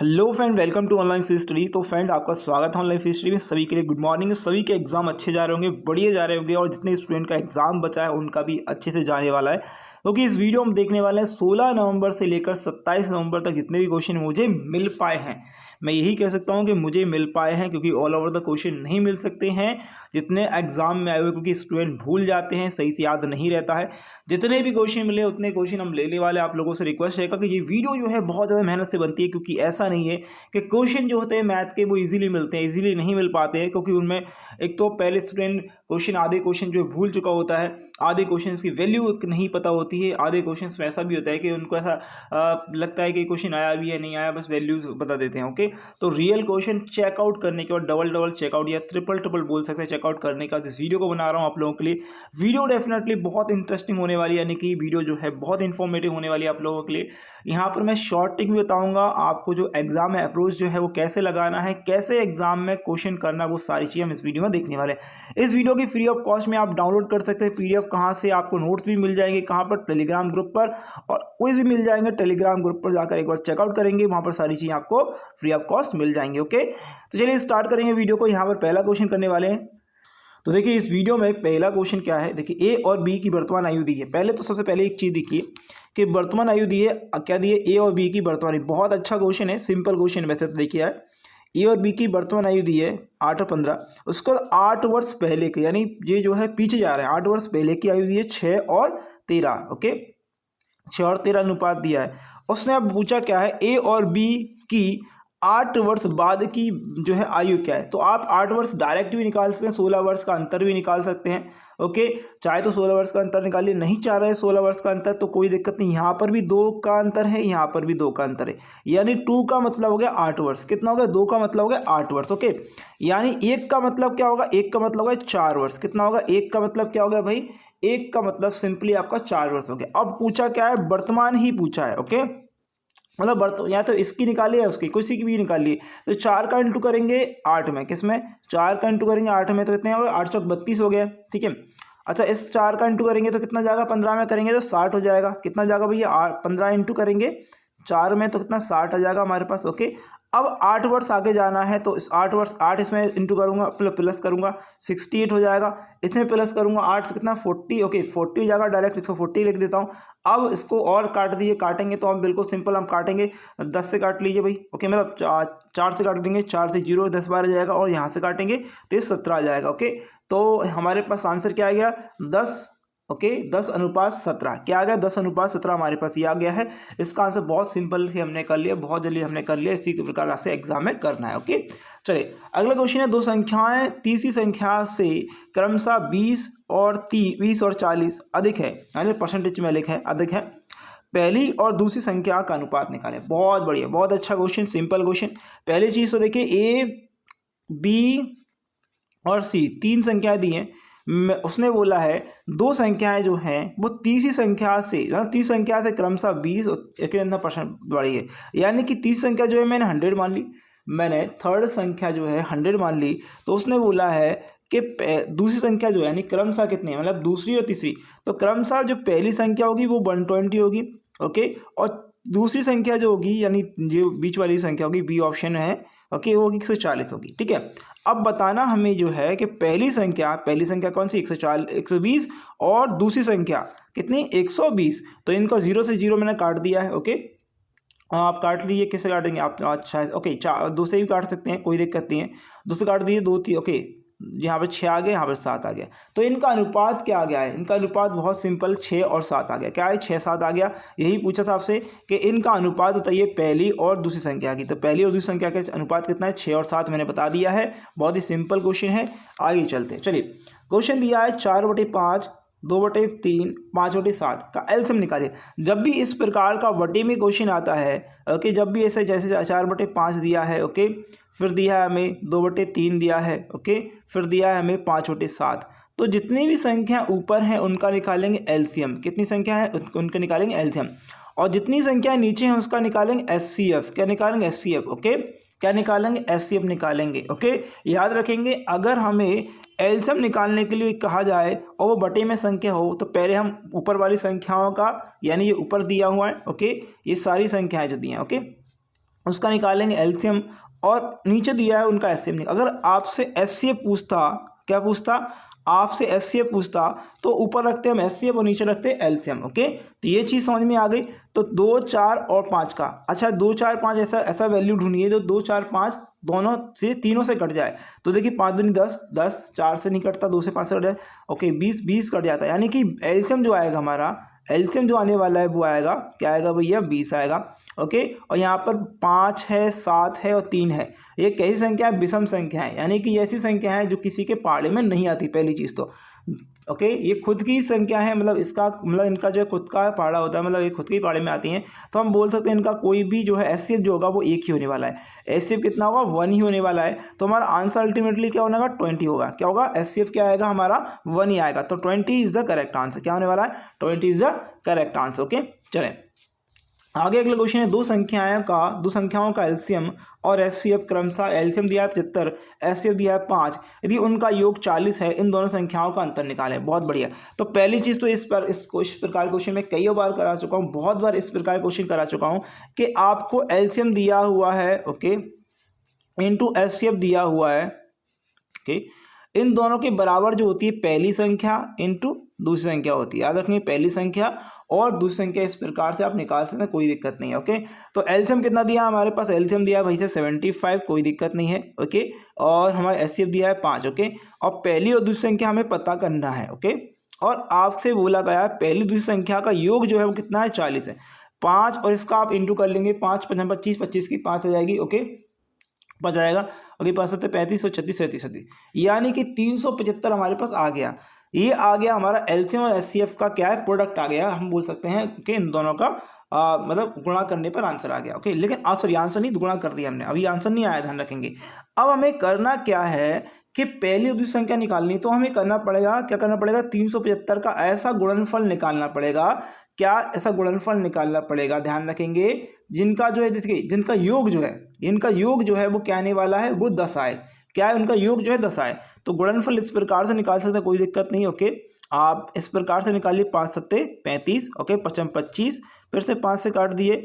Hello friend, welcome to online fees study. तो friend, आपका स्वागत है ऑनलाइन फीस स्टडी में। सभी के लिए गुड मॉर्निंग। सभी के एग्जाम अच्छे जा रहे होंगे, बढ़िया जा रहे होंगे और जितने स्टूडेंट का एग्जाम बचा है उनका भी अच्छे से जाने वाला है, क्योंकि इस वीडियो हम देखने वाले हैं 16 नवंबर से लेकर 27 नवंबर तक जितने भी क्वेश्चन मुझे मिल पाए हैं। मैं यही कह सकता हूं कि मुझे मिल पाए हैं, क्योंकि ऑल ओवर द क्वेश्चन नहीं मिल सकते हैं जितने एग्जाम में आए हुए, क्योंकि स्टूडेंट भूल जाते हैं, सही से याद नहीं रहता है। जितने भी क्वेश्चन मिले उतने क्वेश्चन हम लेने वाले। आप लोगों से रिक्वेस्ट रहेगा कि ये वीडियो जो है बहुत ज़्यादा मेहनत से बनती है, क्योंकि ऐसा नहीं है कि क्वेश्चन जो होते हैं मैथ के वो इजीली मिलते हैं, इजीली नहीं मिल पाते हैं, क्योंकि उनमें एक तो पहले स्टूडेंट क्वेश्चन आधे क्वेश्चन जो भूल चुका होता है, आधे क्वेश्चन की वैल्यू नहीं पता होती है, आधे क्वेश्चन में ऐसा भी होता है कि उनको ऐसा लगता है कि क्वेश्चन आया भी है नहीं आया, बस वैल्यूज बता देते हैं। ओके, तो रियल क्वेश्चन चेकआउट करने के बाद डबल चेकआउट या ट्रिपल बोल सकते हैं चेकआउट करने का इस वीडियो को बना रहा हूँ आप लोगों के लिए। वीडियो डेफिनेटली बहुत इंटरेस्टिंग होने वाली है, यानी कि वीडियो जो है बहुत इंफॉर्मेटिव होने वाली है आप लोगों के लिए। यहाँ पर मैं शॉर्ट टिक भी बताऊंगा आपको, जो एग्जाम है अप्रोच जो है वो कैसे लगाना है, कैसे एग्जाम में क्वेश्चन करना, वो सारी चीज़ें हम इस वीडियो में देखने वाले हैं। इस वीडियो की फ्री ऑफ कॉस्ट में आप डाउनलोड कर सकते हैं पीडीएफ। कहाँ से आपको नोट्स भी मिल जाएंगे, कहाँ पर, टेलीग्राम ग्रुप पर, और क्विज भी मिल जाएंगे। टेलीग्राम ग्रुप पर जाकर एक बार चेकआउट करेंगे, वहाँ पर सारी चीज़ें आपको फ्री ऑफ कॉस्ट मिल जाएंगे। ओके, तो चलिए स्टार्ट करेंगे वीडियो को। यहाँ पर पहला क्वेश्चन करने वाले हैं। तो देखिए इस वीडियो में पहला क्वेश्चन क्या है, देखिए ए और बी की वर्तमान आयु दी है। पहले तो सबसे पहले एक चीज़ देखिए कि वर्तमान आयु दी है, क्या दी है, ए और बी की वर्तमान आयु। बहुत अच्छा क्वेश्चन है, सिंपल क्वेश्चन वैसे तो देखिए है। ए और बी की वर्तमान आयु दी है 8 और 15, उसको 8 वर्ष पहले के, यानी ये जो है पीछे जा रहे हैं, 8 वर्ष पहले की आयु दी है 6 और 13। ओके, 6 और 13 अनुपात दिया है। उसने अब पूछा क्या है, ए और बी की 8 वर्ष बाद की जो है आयु क्या है। तो आप 8 वर्ष डायरेक्ट भी निकाल सकते हैं, 16 वर्ष का अंतर भी निकाल सकते हैं। ओके, चाहे तो 16 वर्ष का अंतर निकालिए, नहीं चाह रहे 16 वर्ष का अंतर तो कोई दिक्कत नहीं। यहाँ पर भी 2 का अंतर है, यहाँ पर भी 2 का अंतर है, यानी 2 का मतलब हो गया 8 वर्ष। कितना हो गया, 2 का मतलब हो गया 8 वर्ष। ओके, यानी 1 का मतलब क्या होगा, 1 का मतलब होगा 4 वर्ष। कितना होगा, 1 का मतलब क्या हो गया भाई, 1 का मतलब सिंपली आपका 4 वर्ष हो गया। अब पूछा क्या है, वर्तमान ही पूछा है। ओके, मतलब या तो इसकी निकालिए या उसकी, किसी की भी निकालिए। तो 4 का इंटू करेंगे 8 में, किस में, 4 का इंटू करेंगे 8 में तो कितने हो गए, 8 चौक 32 हो गया। ठीक है, अच्छा इस 4 का इंटू करेंगे तो कितना जाएगा, 15 में करेंगे तो 60 हो जाएगा। कितना जाएगा भैया, 15 इंटू करेंगे 4 में तो कितना 60 आ जाएगा हमारे पास। ओके, अब 8 वर्ष आगे जाना है तो इस 8 वर्ष, 8 इसमें इंटू करूंगा, प्लस करूंगा 68 हो जाएगा। इसमें प्लस करूंगा 8 तो कितना 40। ओके, 40 हो जाएगा, डायरेक्ट इसको 40 लिख देता हूँ। अब इसको और काट दिए, काटेंगे तो हम बिल्कुल सिंपल हम काटेंगे, 10 से काट लीजिए भाई। ओके, मतलब 4 से काट देंगे, 4 से 0, 10 बार आ जाएगा, और यहाँ से काटेंगे तो ये 17 आ जाएगा। ओके, तो हमारे पास आंसर क्या आ गया, 10। ओके, 10:17 क्या आ गया, 10:17 हमारे पास ये आ गया है। इसका आंसर बहुत सिंपल ही हमने कर लिया, बहुत जल्दी हमने कर लिया। इसी प्रकार आपसे एग्जाम में करना है। ओके, चलिए अगला क्वेश्चन है, दो संख्याएं तीसरी संख्या से क्रमशः 20 और 40 अधिक है, यानी परसेंटेज में लिखा है अधिक है, पहली और दूसरी संख्या का अनुपात निकालें। बहुत बढ़िया, बहुत अच्छा क्वेश्चन, सिंपल क्वेश्चन। पहली चीज तो देखिए, ए बी और सी 3 संख्याएं दी हैं। उसने बोला है 2 संख्याएं जो हैं वो तीसरी संख्या से, तीसरी संख्या से क्रमशः 20 और 1% बढ़ी है, यानी कि तीसरी संख्या जो है मैंने 100 मान ली, मैंने थर्ड संख्या जो है 100 मान ली। तो उसने बोला है कि दूसरी संख्या जो है, यानी क्रमशः कितनी, मतलब दूसरी और तीसरी, तो क्रमशः जो पहली संख्या होगी वो 120 होगी। ओके, और दूसरी संख्या जो होगी, यानी जो बीच वाली संख्या होगी, बी ऑप्शन है, ओके, वो होगी 140 होगी। ठीक है, अब बताना हमें जो है कि पहली संख्या कौन सी, 120, और दूसरी संख्या कितनी, 120। तो इनको 0 से 0 मैंने काट दिया है। ओके, आप काट लीजिए, किससे काटेंगे आप, अच्छा ओके, 2 से भी काट सकते हैं, कोई दिक्कत नहीं है। 2 से काट दिए, 2 थी। ओके, यहाँ पर 6 आ गया, यहाँ पर 7 आ गया। तो इनका अनुपात क्या आ गया है, इनका अनुपात बहुत सिंपल, 6 और 7 आ गया। क्या है, 6 7 आ गया। यही पूछा था आपसे कि इनका अनुपात बताइए पहली और दूसरी संख्या की। तो पहली और दूसरी संख्या का अनुपात कितना है, 6 और 7 मैंने बता दिया है। बहुत ही सिंपल क्वेश्चन है, आगे चलते हैं। चलिए, क्वेश्चन दिया है 4/5, 2/3, 5/7 का एलसीएम निकालिए। जब भी इस प्रकार का वटे में क्वेश्चन आता है, ओके, जब भी ऐसे जैसे 4/5 दिया है, ओके, फिर दिया है हमें 2/3 दिया है, ओके, फिर दिया है हमें 5/7, तो जितनी भी संख्या ऊपर हैं उनका निकालेंगे एलसीएम। कितनी संख्या है उनका निकालेंगे एलसीएम, और जितनी संख्या नीचे हैं उसका निकालेंगे एचसीएफ। क्या निकालेंगे, एचसीएफ। ओके, क्या निकालेंगे, एचसीएफ निकालेंगे। ओके, याद रखेंगे, अगर हमें एलसीएम निकालने के लिए कहा जाए और वो बटे में संख्या हो, तो पहले हम ऊपर वाली संख्याओं का, यानी ये ऊपर दिया हुआ है, ओके, ये सारी संख्याएं जो दी हैं, ओके, उसका निकालेंगे एलसीएम, और नीचे दिया है उनका एचसीएफ। अगर आपसे एचसीएफ पूछता, क्या पूछता, आपसे एचसीएफ पूछता, तो ऊपर रखते हम एचसीएफ और नीचे रखते एलसीएम। ओके, तो ये चीज़ समझ में आ गई। तो 2, 4 और 5 का, अच्छा 2, 4, 5 ऐसा वैल्यू ढूंढिए जो 2, 4, 5 दोनों से, तीनों से कट जाए। तो देखिए 5 दूनी 10, 10 4 से नहीं कटता, 2 से 5 से कट जाए। ओके, 20, 20 कट जाता है, यानी कि एलसीएम जो आएगा हमारा, एलसीएम जो आने वाला है वो आएगा, क्या आएगा भैया, 20 आएगा। ओके, और यहाँ पर 5 है, 7 है और 3 है। ये कैसी संख्या है, विषम संख्या है, यानी कि ऐसी संख्या है जो किसी के पहाड़े में नहीं आती, पहली चीज़ तो। ओके, ये खुद की संख्या है, मतलब इसका मतलब इनका जो खुद का पहाड़ा होता है, मतलब ये खुद के पहाड़े में आती हैं, तो हम बोल सकते हैं इनका कोई भी जो है एचसीएफ जो होगा वो एक ही होने वाला है। एचसीएफ कितना होगा, 1 ही होने वाला है। तो हमारा आंसर अल्टीमेटली क्या होगा, 20 होगा। क्या होगा, एचसीएफ क्या आएगा हमारा, 1 ही आएगा। तो 20 इज द करेक्ट आंसर। क्या होने वाला है, 20 is the correct answer. Okay, चलें आगे। अगला क्वेश्चन है, दो संख्याओं का एलसीएम और एचसीएफ क्रमशः, एलसीएम दिया है 75, एचसीएफ दिया है 5, यदि उनका योग 40 है, इन दोनों संख्याओं का अंतर निकालें। बहुत बढ़िया। तो पहली चीज़ तो इस प्रकार क्वेश्चन में कई बार करा चुका हूँ, बहुत बार इस प्रकार क्वेश्चन करा चुका हूँ कि आपको एलसीएम दिया हुआ है, ओके, इंटू एचसीएफ दिया हुआ है, ओके, इन दोनों के बराबर जो होती है पहली संख्या इंटू दूसरी संख्या होती है। याद रखिए, पहली संख्या और दूसरी संख्या इस प्रकार से आप निकाल सकते हैं, कोई दिक्कत नहीं है। ओके, तो एलसीएम कितना दिया हमारे पास, एलसीएम दिया है भाई से 75, कोई दिक्कत नहीं है। ओके, और हमारा एचसीएफ दिया है 5। ओके, और पहली और दूसरी संख्या हमें पता करना है। ओके, और आपसे बोला गया है पहली दूसरी संख्या का योग जो है वो कितना है, 40 है। 5 और इसका आप इंटू कर लेंगे, 5 5 25, 25 की 5 आ जाएगी। ओके, बच जाएगा। अगली 5 7 35 और 36 37, यानी कि 375 हमारे पास आ गया। ये आ गया हमारा एलसीएम और एचसीएफ का क्या है, प्रोडक्ट आ गया। हम बोल सकते हैं कि इन दोनों का मतलब गुणा करने पर आंसर आ गया। ओके, लेकिन सॉरी आंसर नहीं, गुणा कर दिया हमने, अभी आंसर नहीं आया, ध्यान रखेंगे। अब हमें करना क्या है कि पहली और दूसरी संख्या निकालनी, तो हमें करना पड़ेगा, क्या करना पड़ेगा, 375 का ऐसा गुणनफल निकालना पड़ेगा। क्या ऐसा गुणनफल निकालना पड़ेगा, ध्यान रखेंगे, जिनका जो है, देखिए जिनका योग जो है, इनका योग जो है वो क्या आने वाला है, वो 10 आए। क्या है, उनका योग जो है 10 आए। तो गुणनफल इस प्रकार से निकाल सकते हैं, कोई दिक्कत नहीं। ओके, आप इस प्रकार से निकालिए, 5 7 35, ओके, 5 25, फिर से 5 से काट दिए,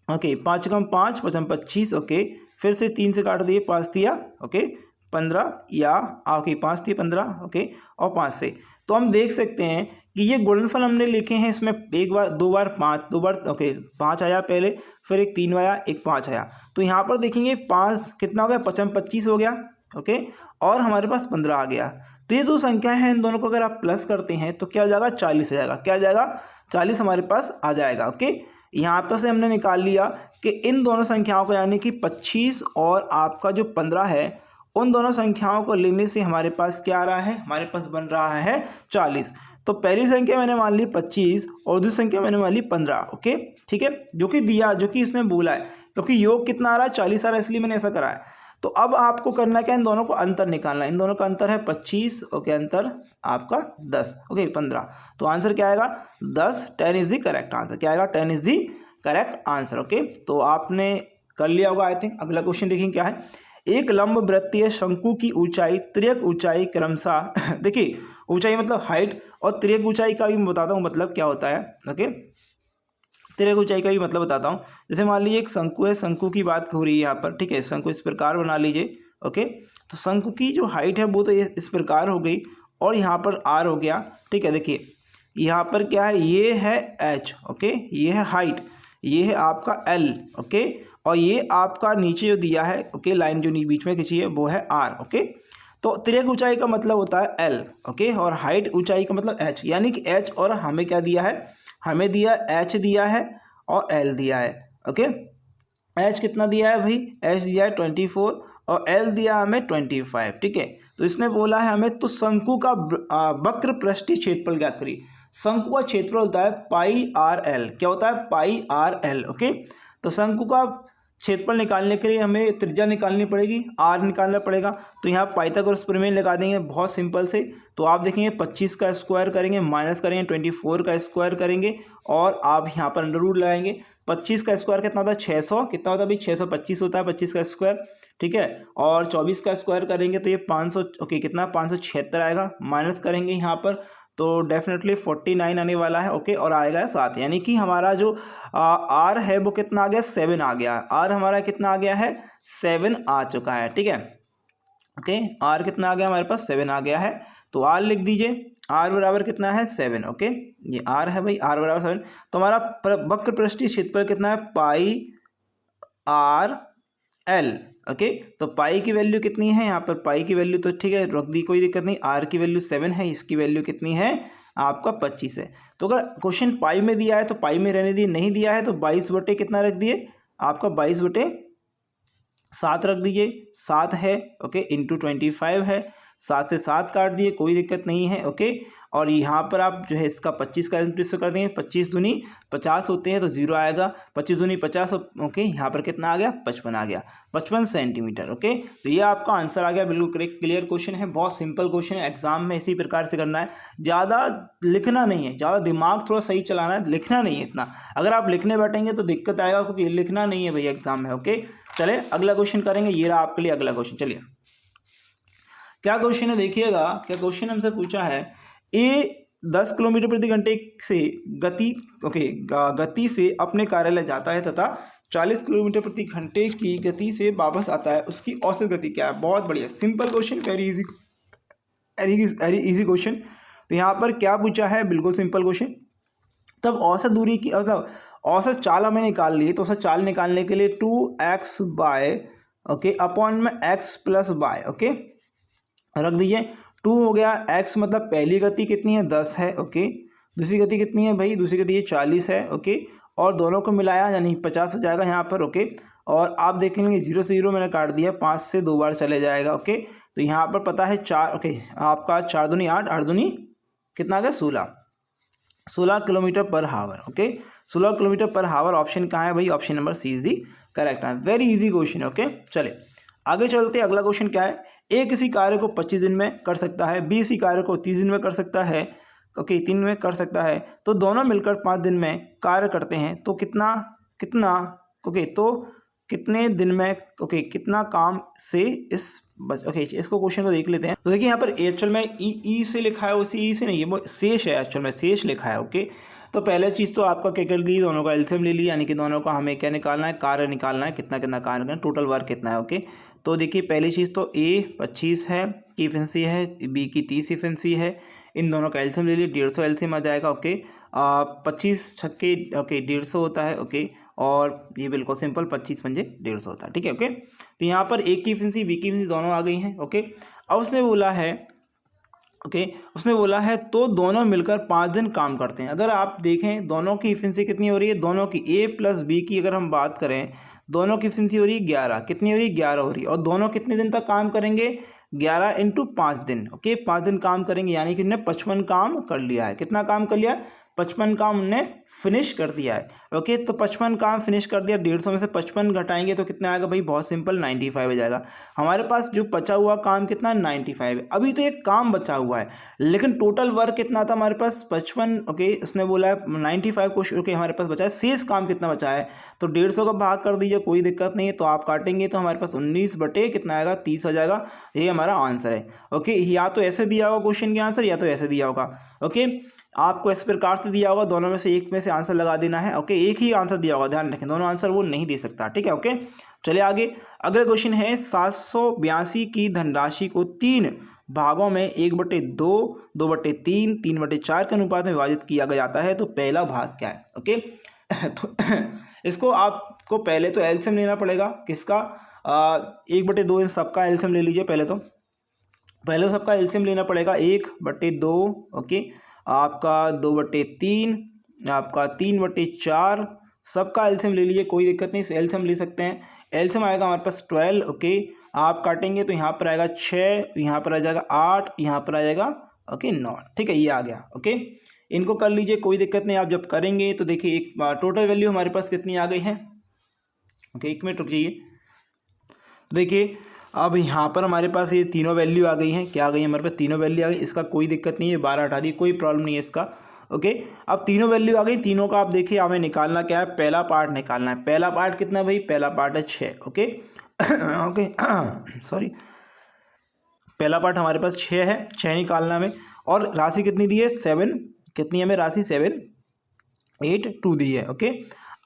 ओके, 5 कम 5 5 25, ओके, फिर से 3 से काट दिए, 5 दिया, ओके, 15, या ओके 5 दिए 15, ओके, और 5 से। तो हम देख सकते हैं कि ये गुणनफल हमने लिखे हैं, इसमें एक बार, दो बार 5, दो बार, ओके, 5 आया पहले, फिर एक 3 आया, एक 5 आया। तो यहाँ पर देखेंगे 5 कितना हो गया, 55 25 हो गया। ओके, और हमारे पास 15 आ गया। तो ये जो संख्या है इन दोनों को अगर आप प्लस करते हैं तो क्या हो जाएगा, 40 आ जाएगा। क्या आ जाएगा, 40 हमारे पास आ जाएगा। ओके, यहाँ पर से हमने निकाल लिया कि इन दोनों संख्याओं को, यानी कि 25 और आपका जो 15 है, उन दोनों संख्याओं को लेने से हमारे पास क्या आ रहा है, हमारे पास बन रहा है 40। तो पहली संख्या मैंने मान ली 25 और दूसरी संख्या मैंने मान ली 15। ओके, ठीक है, जो कि दिया, जो कि इसने बोला है, क्योंकि तो योग कितना आ रहा है, 40 आ रहा है, इसलिए मैंने ऐसा करा है। तो अब आपको करना क्या, इन दोनों को अंतर निकालना है। इन दोनों का अंतर है 25, ओके, अंतर आपका 10, ओके, 15। तो आंसर क्या आएगा, 10। 10 इज द करेक्ट आंसर। क्या आएगा, 10 is the correct answer. Okay, तो आपने कर लिया होगा आई थिंक। अगला क्वेश्चन देखिए क्या है, एक लंब वृत्तीय शंकु की ऊंचाई, तिर्यक ऊंचाई क्रमशः देखिए ऊंचाई मतलब हाइट, और तिर्यक ऊंचाई का भी मैं बताता हूँ मतलब क्या होता है। ओके, तिर्यक ऊंचाई का भी मतलब बताता हूँ। जैसे मान लीजिए एक शंकु है, शंकु की बात हो रही है यहाँ पर, ठीक है, शंकु इस प्रकार बना लीजिए। ओके, तो शंकु की जो हाइट है वो तो ये इस प्रकार हो गई, और यहाँ पर आर हो गया। ठीक है, देखिए यहाँ पर क्या है, ये है एच, ओके, ये है हाइट, ये है आपका एल, ओके, और ये आपका नीचे जो दिया है, ओके, लाइन जो बीच में खींची है वो है आर। ओके, तो तिर्यक ऊंचाई का मतलब होता है एल, ओके, और हाइट ऊंचाई का मतलब एच, यानी कि एच, और हमें क्या दिया है, हमें दिया एच दिया है और एल दिया है। ओके, एच कितना दिया है भाई, एच दिया है 24 और एल दिया हमें 25। ठीक है, तो इसने बोला है हमें, तो शंकु का वक्र पृष्ठीय क्षेत्रफल ज्ञात करिए। शंकु का क्षेत्रफल होता है पाई आर एल। क्या होता है, पाई आर एल। ओके, तो शंकु का क्षेत्रफल निकालने के लिए हमें त्रिज्या निकालनी पड़ेगी, आर निकालना पड़ेगा। तो यहाँ पाइथागोरस प्रमेय लगा देंगे बहुत सिंपल से। तो आप देखेंगे 25 का स्क्वायर करेंगे, माइनस करेंगे 24 का स्क्वायर करेंगे, और आप यहाँ पर अंडर रूट लगाएंगे। 25 का स्क्वायर कितना होता है, 600, कितना होता है भाई, 625 होता है 25 का स्क्वायर। ठीक है, और 24 का स्क्वायर करेंगे तो ये 500, ओके, कितना 576 आएगा। माइनस करेंगे यहाँ पर तो डेफिनेटली 49 आने वाला है। ओके, और आएगा 7, यानी कि हमारा जो आर है वो कितना आ गया, 7 आ गया। आर हमारा कितना आ गया है, 7 आ चुका है। ठीक है, ओके, आर कितना आ गया हमारे पास, 7 आ गया है। तो आर लिख दीजिए, आर बराबर कितना है, 7। ओके, ये आर है भाई, आर बराबर 7। तो हमारा वक्र पृष्ठीय क्षेत्रफल कितना है, पाई आर एल। ओके, तो पाई की वैल्यू कितनी है यहाँ पर, पाई की वैल्यू तो ठीक है रख दी, कोई दिक्कत नहीं। आर की वैल्यू 7 है, इसकी वैल्यू कितनी है आपका 25 है। तो अगर क्वेश्चन पाई में दिया है तो पाई में रहने दिए, नहीं दिया है तो 22 बटे कितना रख दिए आपका, 22 बटे 7 रख दीजिए, 7 है। ओके, इंटू 25 है, 7 से 7 काट दिए, कोई दिक्कत नहीं है। ओके, और यहाँ पर आप जो है इसका 25 का इंटू कर देंगे, 25 दूनी 50 होते हैं तो 0 आएगा, 25 दूनी 50। ओके, यहाँ पर कितना आ गया, 55 आ गया, 55 सेंटीमीटर। ओके, तो ये आपका आंसर आ गया, बिल्कुल करेक्ट। क्लियर क्वेश्चन है, बहुत सिंपल क्वेश्चन है, एग्जाम में इसी प्रकार से करना है, ज़्यादा लिखना नहीं है, ज़्यादा दिमाग थोड़ा सही चलाना है, लिखना नहीं है इतना। अगर आप लिखने बैठेंगे तो दिक्कत आएगा, क्योंकि लिखना नहीं है भैया एग्जाम में। ओके, चले अगला क्वेश्चन करेंगे, ये रहा आपके लिए अगला क्वेश्चन। चलिए क्या क्वेश्चन है, देखिएगा क्या क्वेश्चन हमसे पूछा है। ए 10 किलोमीटर प्रति घंटे से गति से अपने कार्यालय जाता है तथा 40 किलोमीटर प्रति घंटे की गति से वापस आता है, उसकी औसत गति क्या है। बहुत बढ़िया, simple question, very easy question. तो यहाँ पर क्या पूछा है, बिल्कुल सिंपल क्वेश्चन। तब औसत दूरी की मतलब औसत चाल हमें निकाल ली, तो औसत चाल निकालने के लिए 2x बाय अपॉन में x प्लस बाय रख दीजिए। 2 हो गया, x मतलब पहली गति कितनी है, 10 है। ओके, दूसरी गति कितनी है भाई, दूसरी गति 40 है। ओके, और दोनों को मिलाया यानी 50 हो जाएगा यहाँ पर। ओके, और आप देखेंगे 0 से 0 मैंने काट दिया, 5 से 2 बार चले जाएगा। ओके, तो यहाँ पर पता है 4। ओके, आपका 4 दूनी 8, 8 दूनी कितना आ गया, 16 किलोमीटर पर हावर। ओके, 16 किलोमीटर पर हावर ऑप्शन कहाँ है भाई, option number C is the correct है। वेरी इजी क्वेश्चन है। ओके, चले आगे चलते, अगला क्वेश्चन क्या है। ए किसी कार्य को 25 दिन में कर सकता है, बी इसी कार्य को 30 दिन में कर सकता है। ओके, 3 में कर सकता है, तो दोनों मिलकर 5 दिन में कार्य करते हैं, तो कितना कितना ओके, तो कितने दिन में कितना काम से इस इसको क्वेश्चन को देख लेते हैं। तो देखिए यहाँ पर एक्चुअल में ई से लिखा है, उसी ई से नहीं है, वो शेष है, एक्चुअल में शेष लिखा है। ओके, तो पहले चीज़ तो आपका क्या कर ली, दोनों का एलसीएम ले लिया, यानी कि दोनों का हमें क्या निकालना है, कार्य निकालना है, कितना कितना कार्य करना है, टोटल वर्क कितना है। ओके, तो देखिए पहली चीज़ तो ए 25 है की इफिशिएंसी है, बी की 30 इफिशिएंसी है, इन दोनों का एलसीएम ले लिए, 150 एलसीएम आ जाएगा। ओके, 25 छक्के 150 होता है। ओके, और ये बिल्कुल सिंपल 25 पंजे 150 होता है। ठीक है, ओके, तो यहाँ पर ए की इफिशिएंसी बी की इफिशिएंसी दोनों आ गई हैं। ओके, अब उसने बोला है तो दोनों मिलकर 5 दिन काम करते हैं। अगर आप देखें दोनों की इफिशिएंसी कितनी हो रही है, दोनों की ए प्लस बी की अगर हम बात करें, दोनों की इफिशिएंसी हो रही है 11, कितनी हो रही है 11 हो रही है, और दोनों कितने दिन तक काम करेंगे, 11 इंटू 5 दिन। ओके, 5 दिन काम करेंगे, यानी कि उन्होंने 55 काम कर लिया है। कितना काम कर लिया, 55 काम उन्होंने फिनिश कर दिया है। ओके, तो 55 काम फिनिश कर दिया, 150 में से 55 घटाएंगे तो कितना आएगा भाई, बहुत सिंपल 95 हो जाएगा। हमारे पास जो बचा हुआ काम कितना है, 95 है। अभी तो एक काम बचा हुआ है, लेकिन टोटल वर्क कितना था हमारे पास, 55। ओके, उसने बोला है 95 को। ओके, हमारे पास बचा है, शेष काम कितना बचा है, तो 150 का भाग कर दीजिए, कोई दिक्कत नहीं है। तो आप काटेंगे तो हमारे पास 19 बटे कितना आएगा, 30 हो जाएगा। ये हमारा आंसर है। ओके, या तो ऐसे दिया होगा क्वेश्चन के आंसर, या तो ऐसे दिया होगा। ओके, आपको इस प्रकार से दिया होगा, दोनों में से एक में से आंसर लगा देना है। ओके, एक ही आंसर दिया होगा, ध्यान रखें, दोनों आंसर वो नहीं दे सकता। ठीक है, ओके, चलिए आगे। अगला क्वेश्चन है 782 की धनराशि को 3 भागों में 1/2, 2/3, 3/4 के अनुपात में विभाजित किया जाता है, तो पहला भाग क्या है। ओके, तो इसको आपको पहले तो एलसीएम लेना पड़ेगा, किसका, 1/2, इन सबका एलसीएम ले लीजिए। पहले सबका एलसीएम लेना पड़ेगा, 1/2। ओके, आपका 2/3, आपका 3/4, सबका एलसीएम ले लीजिए, कोई दिक्कत नहीं, एलसीएम ले सकते हैं। एलसीएम आएगा हमारे पास 12। ओके, आप काटेंगे तो यहाँ पर आएगा 6, यहाँ पर आ जाएगा 8, यहाँ पर आ जाएगा 9। ठीक है, ये आ गया। ओके, इनको कर लीजिए, कोई दिक्कत नहीं। आप जब करेंगे तो देखिए एक टोटल वैल्यू हमारे पास कितनी आ गई है। ओके, 1 मिनट रुक जाइए। तो देखिए अब यहाँ पर हमारे पास ये तीनों वैल्यू आ गई हैं। क्या आ गई है हमारे पास, तीनों वैल्यू आ गई, इसका कोई दिक्कत नहीं है, 12 हटा दी, कोई प्रॉब्लम नहीं है इसका। ओके, अब तीनों वैल्यू आ गई, तीनों का आप देखिए हमें निकालना क्या है, पहला पार्ट निकालना है। पहला पार्ट कितना भाई, पहला पार्ट है 6। ओके ओके सॉरी, पहला पार्ट हमारे पास 6 है, 6 निकालना हमें। और राशि कितनी दी है 7, कितनी हमें राशि 782 दी है। ओके,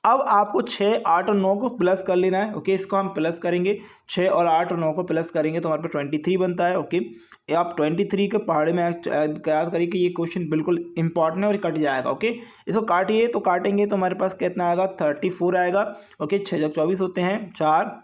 अब आपको 6, 8 और 9 को प्लस कर लेना है। ओके, इसको हम प्लस करेंगे, 6 और 8 और 9 को प्लस करेंगे तो हमारे पास 23 बनता है। ओके, आप 23 के पहाड़े में याद करिए कि ये क्वेश्चन बिल्कुल इंपॉर्टेंट है और कट जाएगा। ओके, इसको काटिए तो काटेंगे तो हमारे पास कितना आएगा 34 आएगा। ओके, 6 24 होते हैं, 4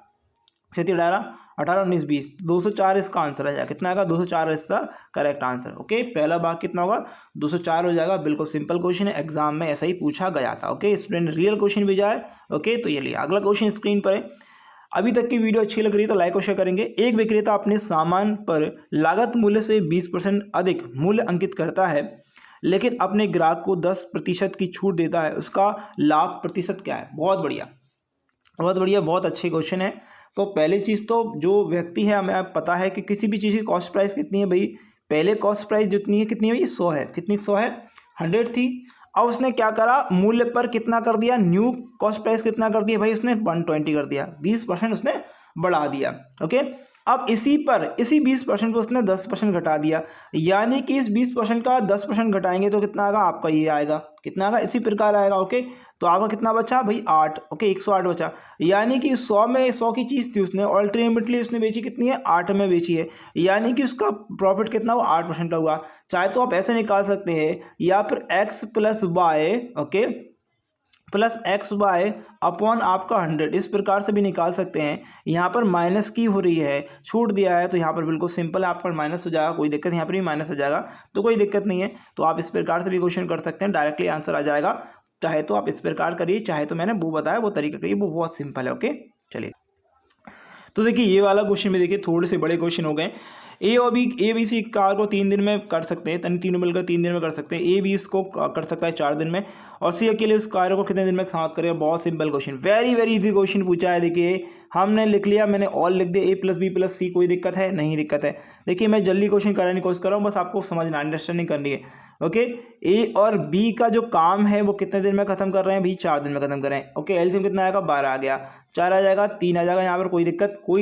6 18 18 19 20, 204 इसका आंसर आ जाएगा। कितना आएगा 204 इसका करेक्ट आंसर। ओके, पहला भाग कितना होगा 204 हो जाएगा। बिल्कुल सिंपल क्वेश्चन है, एग्जाम में ऐसा ही पूछा गया था। ओके, स्टूडेंट रियल क्वेश्चन भी जाए। ओके, तो ये लिए अगला क्वेश्चन स्क्रीन पर है। अभी तक की वीडियो अच्छी लग रही है तो लाइक और शेयर करेंगे। एक विक्रेता अपने सामान पर लागत मूल्य से 20% अधिक मूल्य अंकित करता है लेकिन अपने ग्राहक को 10% की छूट देता है, उसका लाभ प्रतिशत क्या है? बहुत बढ़िया, बहुत बढ़िया, बहुत अच्छे क्वेश्चन है। तो पहली चीज़ तो जो व्यक्ति है हमें पता है कि किसी भी चीज़ की कॉस्ट प्राइस कितनी है भाई, पहले कॉस्ट प्राइस जितनी है कितनी है भाई 100 है। कितनी 100 है, 100 थी। अब उसने क्या करा, मूल्य पर कितना कर दिया, न्यू कॉस्ट प्राइस कितना कर दिया भाई उसने 120 कर दिया, 20% उसने बढ़ा दिया। ओके, अब इसी 20% को उसने 10% घटा दिया, यानी कि इस 20% का 10% घटाएंगे तो कितना आएगा आपका, ये आएगा, कितना आएगा इसी प्रकार आएगा। ओके, तो आपका कितना बचा भाई 8। ओके, 108 बचा, यानी कि 100 में 100 की चीज़ थी उसने अल्टीमेटली उसने बेची कितनी है 8 में बेची है, यानी कि उसका प्रॉफिट कितना हुआ 8% का हुआ। चाहे तो आप ऐसे निकाल सकते हैं या फिर x plus Y, okay, plus X by upon आपका 100, इस प्रकार से भी निकाल सकते हैं। यहाँ पर माइनस की हो रही है, छूट दिया है तो यहाँ पर बिल्कुल सिंपल आपका माइनस हो जाएगा, कोई दिक्कत, यहाँ पर भी माइनस हो जाएगा तो कोई दिक्कत नहीं है। तो आप इस प्रकार से भी क्वेश्चन कर सकते हैं, डायरेक्टली आंसर आ जाएगा। चाहे तो आप इस प्रकार करिए, चाहे तो मैंने वो बताया वो तरीका करिए, वो बहुत सिंपल है। ओके, चलिए तो देखिए ये वाला क्वेश्चन में देखिए थोड़े से बड़े क्वेश्चन हो गए। ए बी सी कार को 3 दिन में कर सकते हैं, तीनों मिलकर 3 दिन में कर सकते हैं। ए बी इसको कर सकता है 4 दिन में और सी अकेले उस कार्य को कितने दिन में समाप्त करेगा। बहुत simple question, very very easy question पूछा है। देखिए हमने लिख लिया, मैंने ऑल लिख दिया, ए प्लस बी प्लस सी, कोई दिक्कत है नहीं, दिक्कत है। देखिए मैं जल्दी क्वेश्चन कराने की कोशिश कर रहा हूँ, बस आपको समझना अंडरस्टैंडिंग करनी है। ओके, ए और बी का जो काम है वो कितने दिन में खत्म कर रहे हैं भाई, 4 दिन में खत्म कर रहे हैं। ओके, एलसीएम कितना आएगा 12 आ गया, 4 आ जाएगा, 3 आ जाएगा, यहाँ पर कोई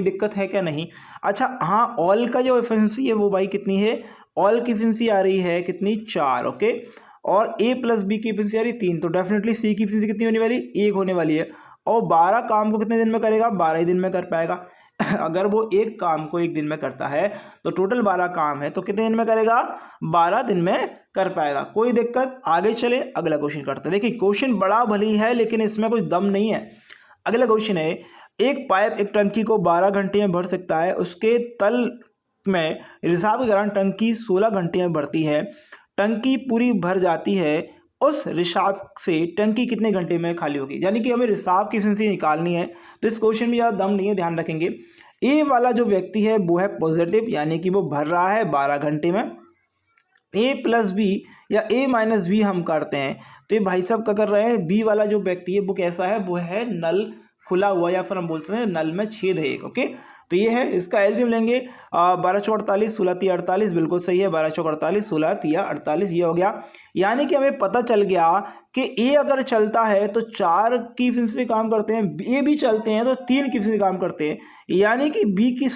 दिक्कत है क्या, नहीं। अच्छा हाँ, ऑल का जो एफिशिएंसी है वो भाई कितनी है, ऑल की एफिशिएंसी आ रही है कितनी 4। ओके, और ए प्लस बी की एफिशिएंसी आ रही 3, तो डेफिनेटली सी की एफिशिएंसी कितनी होने वाली 1 होने वाली है। और 12 काम को कितने दिन में करेगा, 12 ही दिन में कर पाएगा। अगर वो एक काम को 1 दिन में करता है तो टोटल 12 काम है तो कितने दिन में करेगा, 12 दिन में कर पाएगा, कोई दिक्कत। आगे चले अगला क्वेश्चन करते हैं। देखिए क्वेश्चन बड़ा भली है लेकिन इसमें कोई दम नहीं है। अगला क्वेश्चन है, एक पाइप एक टंकी को 12 घंटे में भर सकता है, उसके तल में रिसाव के दौरान टंकी 16 घंटे में भरती है, टंकी पूरी भर जाती है, उस रिसाव से टंकी कितने घंटे में खाली होगी। यानी कि हमें रिसाव की एफिशिएंसी निकालनी है, तो इस क्वेश्चन में ज़्यादा दम नहीं है, ध्यान रखेंगे। ए वाला जो व्यक्ति है वो है पॉजिटिव, यानी कि वो भर रहा है 12 घंटे में। ए प्लस बी या ए माइनस बी हम करते हैं तो ये भाई साहब क्या कर रहे हैं, बी वाला जो व्यक्ति है वो कैसा है, वो है नल खुला हुआ, या फिर हम बोल सकते हैं नल में छेद है एक। ओके, तो ये है, इसका एलसीएम लेंगे 12 चौक 48, 16 3 48, बिल्कुल सही है, 12 चौक 48, 16 3 48, ये हो गया। यानी कि हमें पता चल गया कि ए अगर चलता है तो 4 की एफिशिएंसी काम करते हैं, ए भी चलते हैं तो 3 की एफिशिएंसी काम करते हैं, यानी कि बी की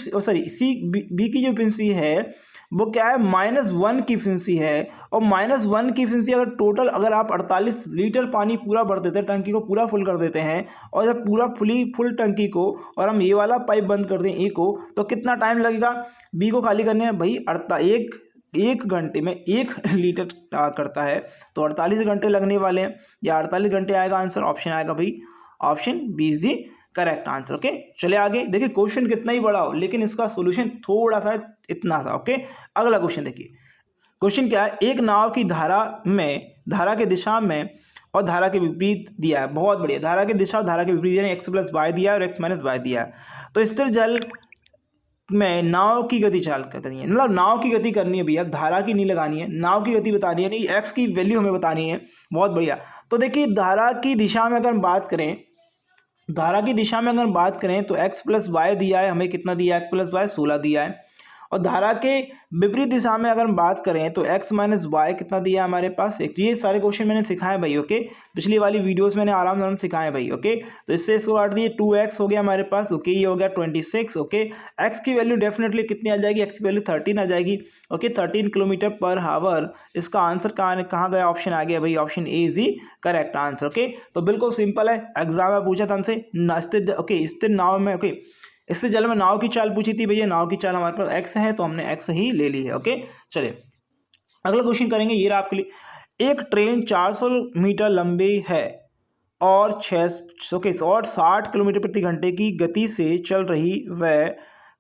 बी की जो एफिशिएंसी है वो क्या है, -1 की एफिशिएंसी है। और -1 की एफिशिएंसी अगर टोटल अगर आप 48 लीटर पानी पूरा भर देते हैं, टंकी को पूरा फुल कर देते हैं, और जब पूरा फुल टंकी को और हम ये वाला पाइप बंद कर दें ए को, तो कितना टाइम लगेगा बी को खाली करने में भाई, एक घंटे में 1 लीटर करता है तो 48 घंटे लगने वाले हैं, या 48 घंटे आएगा आंसर, ऑप्शन आएगा भाई option B is the correct answer. Okay, चले आगे। देखिए क्वेश्चन कितना ही बड़ा हो लेकिन इसका सोल्यूशन थोड़ा सा इतना सा। ओके, अगला क्वेश्चन देखिए, क्वेश्चन क्या है, एक नाव की धारा के दिशा में और धारा के विपरीत दिया है। बहुत बढ़िया, धारा की दिशा और धारा के विपरीत यानी x प्लस वाई दिया है और x माइनस वाई दिया है। तो स्थिर जल में नाव की गति चाल करनी है, मतलब नाव की गति करनी है भैया, धारा की नहीं लगानी है, नाव की गति बतानी है, नहीं x की वैल्यू हमें बतानी है। बहुत बढ़िया। तो देखिए धारा की दिशा में अगर बात करें, तो x प्लस वाई दिया है हमें, कितना दिया है x प्लस वाई 16 दिया है, और धारा के विपरीत दिशा में अगर हम बात करें तो x माइनस वाई कितना दिया है हमारे पास एक। ये सारे क्वेश्चन मैंने सिखाए भाई, ओके, पिछली वाली वीडियोस मैंने आराम आराम सिखाए भाई, ओके। तो इससे इसको काट दिए, 2x हो गया हमारे पास, ओके, ये हो गया 26, ओके। x की वैल्यू डेफिनेटली कितनी आ जाएगी, x की वैल्यू 13 आ जाएगी, ओके, 13 किलोमीटर पर हावर। इसका आंसर कहाँ गया, ऑप्शन आ गया भाई, option A is the correct answer, okay. तो बिल्कुल सिंपल है, एग्जाम में पूछा था हमसे नाश्ते, ओके, इससे नाव में, ओके, इससे जल में नाव की चाल पूछी थी भैया, नाव की चाल हमारे पास x है तो हमने x ही ले ली है, ओके। चलिए अगला क्वेश्चन करेंगे, ये रहा आपके लिए। एक ट्रेन 400 मीटर लंबी है और 60 किलोमीटर प्रति घंटे की गति से चल रही वह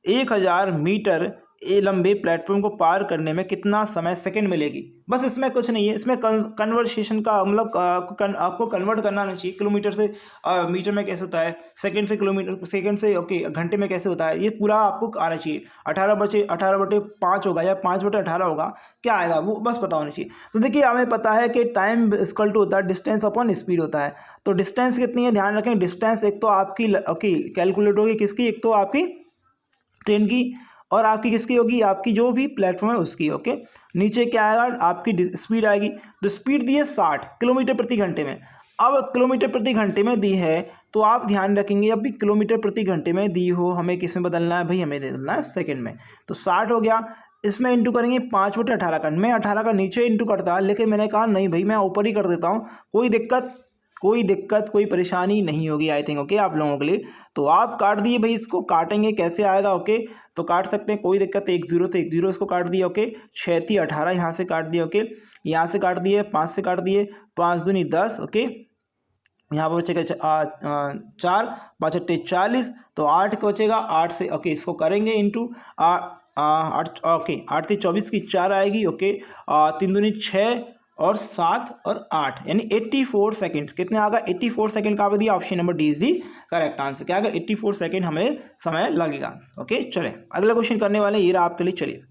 1000 मीटर लंबे प्लेटफॉर्म को पार करने में कितना समय सेकंड में लेगी। बस इसमें कुछ नहीं है, इसमें कन्वर्सेशन का मतलब आपको कन्वर्ट करना नहीं चाहिए, किलोमीटर से मीटर में कैसे होता है, सेकंड से किलोमीटर, सेकंड से ओके घंटे में कैसे होता है, ये पूरा आपको आना चाहिए। 18/5 होगा या 5/18 होगा, क्या आएगा वो बस पता होना चाहिए। तो देखिए हमें पता है कि टाइम इक्वल टू होता है डिस्टेंस अपॉन स्पीड होता है। तो डिस्टेंस कितनी है, ध्यान रखें, डिस्टेंस एक तो आपकी ओके कैलकुलेट होगी किसकी, एक तो आपकी ट्रेन की और आपकी किसकी होगी, आपकी जो भी प्लेटफॉर्म है उसकी, ओके। नीचे क्या आएगा, आपकी स्पीड आएगी। तो स्पीड दी है 60 किलोमीटर प्रति घंटे में। अब किलोमीटर प्रति घंटे में दी है तो आप ध्यान रखेंगे, अब भी किलोमीटर प्रति घंटे में दी हो, हमें किस में बदलना है भाई, हमें बदलना है सेकंड में। तो 60 हो गया, इसमें इंटू करेंगे 5/18 का। मैं 18 का नीचे इंटू करता, लेकिन मैंने कहा नहीं भाई मैं ऊपर ही कर देता हूँ, कोई दिक्कत कोई परेशानी नहीं होगी आई थिंक, ओके, आप लोगों के लिए। तो आप काट दिए भाई, इसको काटेंगे कैसे आएगा, ओके, तो काट सकते हैं, कोई दिक्कत, 1 0 से 1 0 इसको काट दिया, ओके, 6 18 यहाँ से काट दिया, ओके, यहाँ से काट दिए, 5 से काट दिए, 5 दूनी 10, ओके, यहाँ पर बचेगा 4 5 8 40, तो 8 बचेगा, 8 से ओके इसको करेंगे इंटू 8, ओके, 8 से 24 की 4 आएगी, ओके, 3 दूनी 6 और 7 और 8 यानी 84 सेकंड्स। कितने आ गया, 84 सेकंड का दिया, option number D is the correct answer. क्या आएगा, 84 सेकंड हमें समय लगेगा, ओके। चले अगला क्वेश्चन करने वाले, ये रहा आपके लिए। चलिए,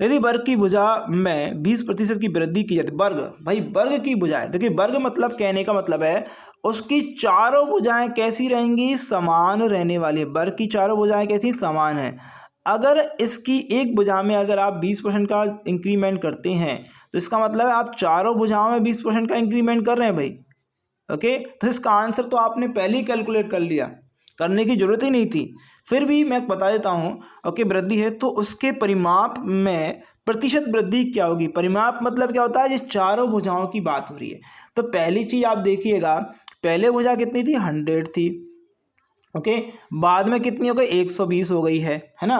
यदि वर्ग की भुजा में 20% की वृद्धि की जाती, वर्ग भाई वर्ग की भुजाएं, देखिए वर्ग मतलब कहने का मतलब है उसकी चारों भुजाएं कैसी रहेंगी, समान रहने वाली। वर्ग की चारों भुजाएं कैसी, समान है। अगर इसकी एक भुजा में अगर आप 20% का इंक्रीमेंट करते हैं तो इसका मतलब है आप चारों भुजाओं में 20% का इंक्रीमेंट कर रहे हैं भाई, ओके। तो इसका आंसर तो आपने पहले ही कैलकुलेट कर लिया, करने की जरूरत ही नहीं थी। फिर भी मैं बता देता हूँ, ओके, वृद्धि है तो उसके परिमाप में प्रतिशत वृद्धि क्या होगी। परिमाप मतलब क्या होता है, ये चारों भुजाओं की बात हो रही है। तो पहली चीज आप देखिएगा, पहले भुजा कितनी थी, 100 थी, ओके, बाद में कितनी हो गई, 120 हो गई है ना।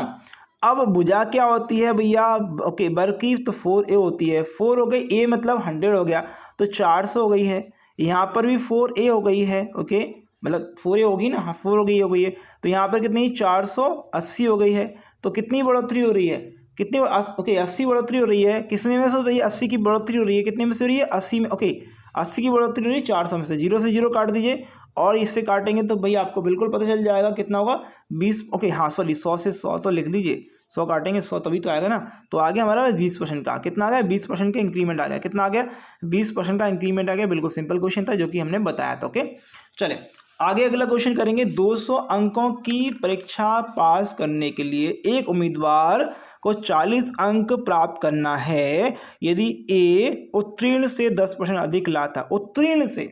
अब भुजा क्या होती है भैया, ओके, वर्ग की तो 4a होती है, 4 हो गई, a मतलब 100 हो गया तो 400 हो गई है। यहाँ पर भी 4a हो गई है, ओके, मतलब 4a होगी ना, हाँ 4 हो गई है। तो यहाँ पर कितनी, 480 हो गई है। तो कितनी बढ़ोतरी हो रही है, कितनी, ओके 80 बढ़ोतरी हो रही है। किसमें में से हो रही है, 80 की बढ़ोतरी हो रही है। कितने में से हो रही है, 80 में, ओके 80 की बढ़ोतरी हो रही है 400 में से। 0 से 0 काट दीजिए और इससे काटेंगे तो भाई आपको बिल्कुल पता चल जाएगा कितना होगा, 20, ओके, हाँ सॉरी 100 से 100 तो लिख लीजिए, 100 काटेंगे 100 तभी तो आएगा ना। तो आ गया हमारा 20% का, कितना आ गया, 20% का इंक्रीमेंट आ गया। कितना आ गया, 20% का इंक्रीमेंट आ गया। बिल्कुल सिंपल क्वेश्चन था जो कि हमने बताया था, ओके। चले आगे अगला क्वेश्चन करेंगे। 200 अंकों की परीक्षा पास करने के लिए एक उम्मीदवार को 40 अंक प्राप्त करना है यदि ए उत्तीर्ण से 10% अधिक लाता, उत्तीर्ण से।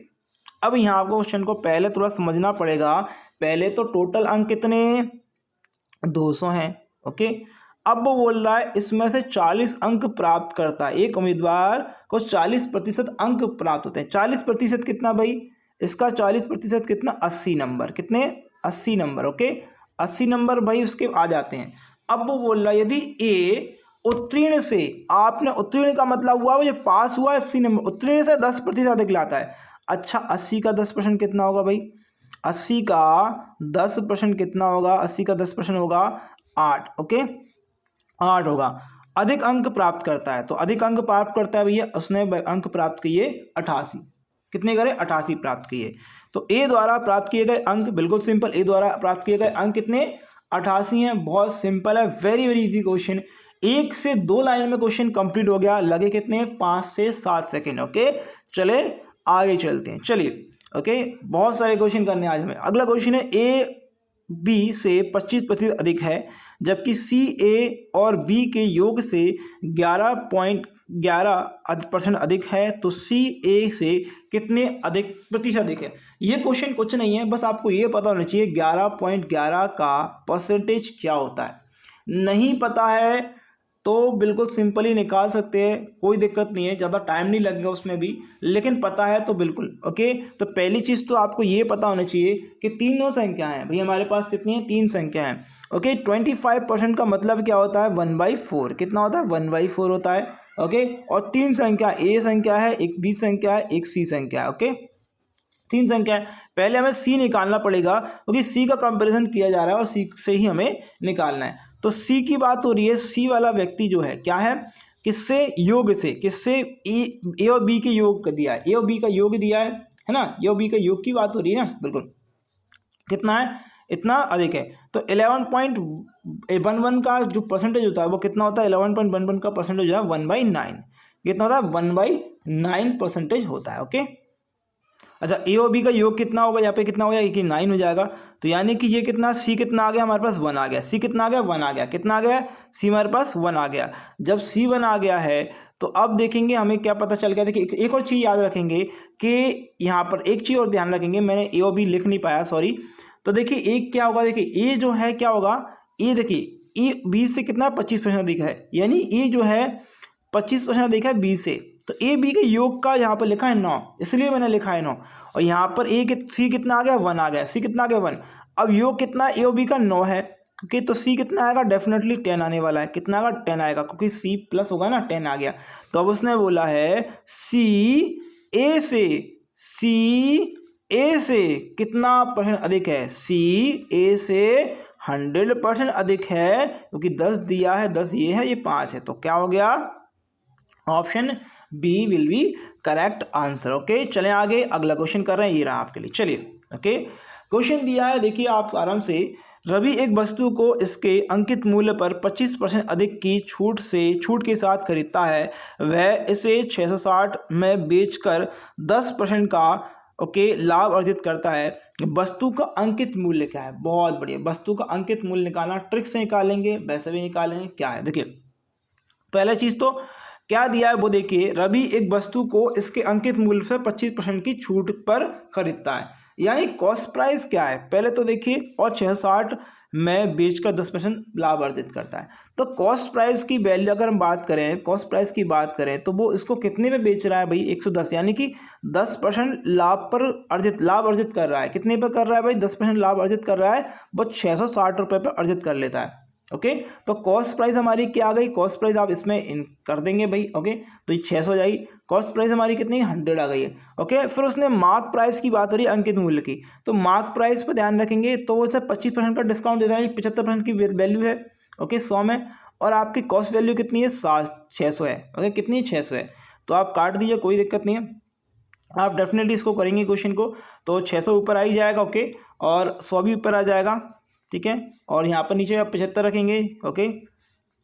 अब यहाँ आपको क्वेश्चन को पहले थोड़ा समझना पड़ेगा। पहले तो टोटल अंक कितने, 200 हैं, ओके। अब वो बोल रहा है इसमें से 40 अंक प्राप्त करता है, एक उम्मीदवार को 40% अंक प्राप्त होते हैं। 40% कितना भाई, इसका 40% कितना, 80 नंबर। कितने, 80 नंबर, ओके, 80 नंबर भाई उसके आ जाते हैं। अब वो बोल रहा है यदि ए उत्तीर्ण से, आपने उत्तीर्ण का मतलब हुआ वो जो पास हुआ 80 नंबर, उत्तीर्ण से 10% अधिक लाता है। अच्छा 80 का 10% कितना होगा भाई, 80 का 10% कितना होगा, 80 का 10% होगा 8, ओके 8 होगा। अधिक अंक प्राप्त करता है, तो अधिक अंक प्राप्त करता है भैया, उसने अंक प्राप्त किए 88। कितने करे, 88 प्राप्त किए। तो ए द्वारा प्राप्त किए गए अंक, बिल्कुल सिंपल, ए द्वारा प्राप्त किए गए अंक कितने, 88 हैं। बहुत सिंपल है, वेरी वेरी इजी क्वेश्चन। 1 से 2 लाइन में क्वेश्चन कंप्लीट हो गया। लगे कितने, 5 से 7 सेकेंड, ओके। चले आगे चलते हैं, चलिए, ओके। बहुत सारे क्वेश्चन करने आज हमें। अगला क्वेश्चन है, ए बी से 25% अधिक है, जबकि सी ए और बी के योग से 11.11% अधिक है, तो सी ए से कितने अधिक प्रतिशत अधिक है। ये क्वेश्चन कुछ नहीं है, बस आपको ये पता होना चाहिए 11.11 का परसेंटेज क्या होता है। नहीं पता है तो बिल्कुल सिंपली निकाल सकते हैं, कोई दिक्कत नहीं है, ज़्यादा टाइम नहीं लगेगा उसमें भी, लेकिन पता है तो बिल्कुल ओके। तो पहली चीज़ तो आपको ये पता होना चाहिए कि तीनों संख्या हैं भाई, हमारे पास कितनी है, 3 संख्या हैं ओके। 25% का मतलब क्या होता है, 1/4 कितना होता है, 1/4 होता है ओके। और 3 संख्या, ए संख्या है, एक बी संख्या है, एक सी संख्या है ओके। 3 संख्या है, पहले हमें सी निकालना पड़ेगा क्योंकि सी का कंपैरिजन किया जा रहा है और सी से ही हमें निकालना है। तो सी की बात हो रही है, सी वाला व्यक्ति जो है क्या है, किससे योग से, किससे ए और बी के योग का दिया है, ए और बी का योग दिया है ना, ए और बी का योग की बात हो रही है ना, बिल्कुल कितना है, इतना अधिक है। तो 11.11 का जो परसेंटेज होता है वो कितना होता है, 11.11 का परसेंटेज जो है 1/9 कितना होता है, 1/9 परसेंटेज होता है ओके। अच्छा ए और बी का योग कितना होगा, यहाँ पे कितना हो जाएगा कि 9 हो जाएगा, तो यानी कि ये कितना, सी कितना आ गया हमारे पास, 1 आ गया, सी कितना आ गया, 1 आ गया, कितना आ गया, सी हमारे पास 1 आ गया। जब सी 1 आ गया है तो अब देखेंगे हमें क्या पता चल गया। देखिए एक और चीज़ याद रखेंगे कि यहाँ पर एक चीज़ और ध्यान रखेंगे, मैंने ए और बी लिख नहीं पाया सॉरी। तो देखिए एक क्या होगा, देखिए ए जो है क्या होगा, ए देखिए ए बी से कितना 25% अधिक है, यानी ए जो है 25% अधिक है बी से। तो ए बी के योग का यहाँ पर लिखा है 9, इसलिए मैंने लिखा है 9। और यहाँ पर सी कितना आ गया, 1 आ गया, सी कितना आ गया 1। अब योग कितना ए और बी का 9 है ओके, तो सी कितना आएगा, डेफिनेटली 10 आने वाला है, कितना आएगा 10 आएगा, क्योंकि सी प्लस होगा ना, 10 आ गया। तो अब उसने बोला है सी ए से कितना परसेंट अधिक है, सी ए से 100% अधिक है, क्योंकि 10 दिया है, 10 ये है, ये 5 है, तो क्या हो गया, option B will be correct answer okay. चलें आगे, अगला क्वेश्चन कर रहे हैं, ये रहा आपके लिए, चलिए ओके। क्वेश्चन दिया है, देखिए आप आराम से, रवि एक वस्तु को इसके अंकित मूल्य पर 25% अधिक की छूट के साथ खरीदता है, वह इसे 660 में बेचकर 10% का ओके लाभ अर्जित करता है। वस्तु का अंकित मूल्य क्या है, बहुत बढ़िया, वस्तु का अंकित मूल्य निकालना ट्रिक से निकालेंगे, वैसे भी निकालेंगे, क्या है देखिए पहला चीज तो क्या दिया है वो देखिए, रवि एक वस्तु को इसके अंकित मूल्य से 25% की छूट पर खरीदता है, यानी कॉस्ट प्राइस क्या है पहले तो देखिए, और 660 में बेचकर 10% लाभ अर्जित करता है। तो कॉस्ट प्राइस की वैल्यू अगर हम बात करें, कॉस्ट प्राइस की बात करें तो वो इसको कितने में बेच रहा है भाई, 110, यानी कि 10% लाभ अर्जित कर रहा है, कितने पर कर रहा है भाई, 10% लाभ अर्जित कर रहा है, वो 660 रुपये पर अर्जित कर लेता है ओके। तो कॉस्ट प्राइस हमारी क्या आ गई, कॉस्ट प्राइस आप इसमें इन कर देंगे भाई ओके, तो ये 600 हो जाएगी, कॉस्ट प्राइस हमारी कितनी 100 आ गई है ओके। फिर उसने मार्क प्राइस की बात हो रही है अंकित मूल्य की, तो मार्क प्राइस पर ध्यान रखेंगे तो वो उसे 25% का डिस्काउंट देता है, 75% की वैल्यू है ओके 100 में, और आपकी कॉस्ट वैल्यू कितनी है 600 है ओके, कितनी 600 है, तो आप काट दीजिए, कोई दिक्कत नहीं है, आप डेफिनेटली इसको करेंगे क्वेश्चन को, तो 600 ऊपर आ ही जाएगा ओके, और 100 भी ऊपर आ जाएगा ठीक है, और यहाँ पर नीचे आप 75 रखेंगे ओके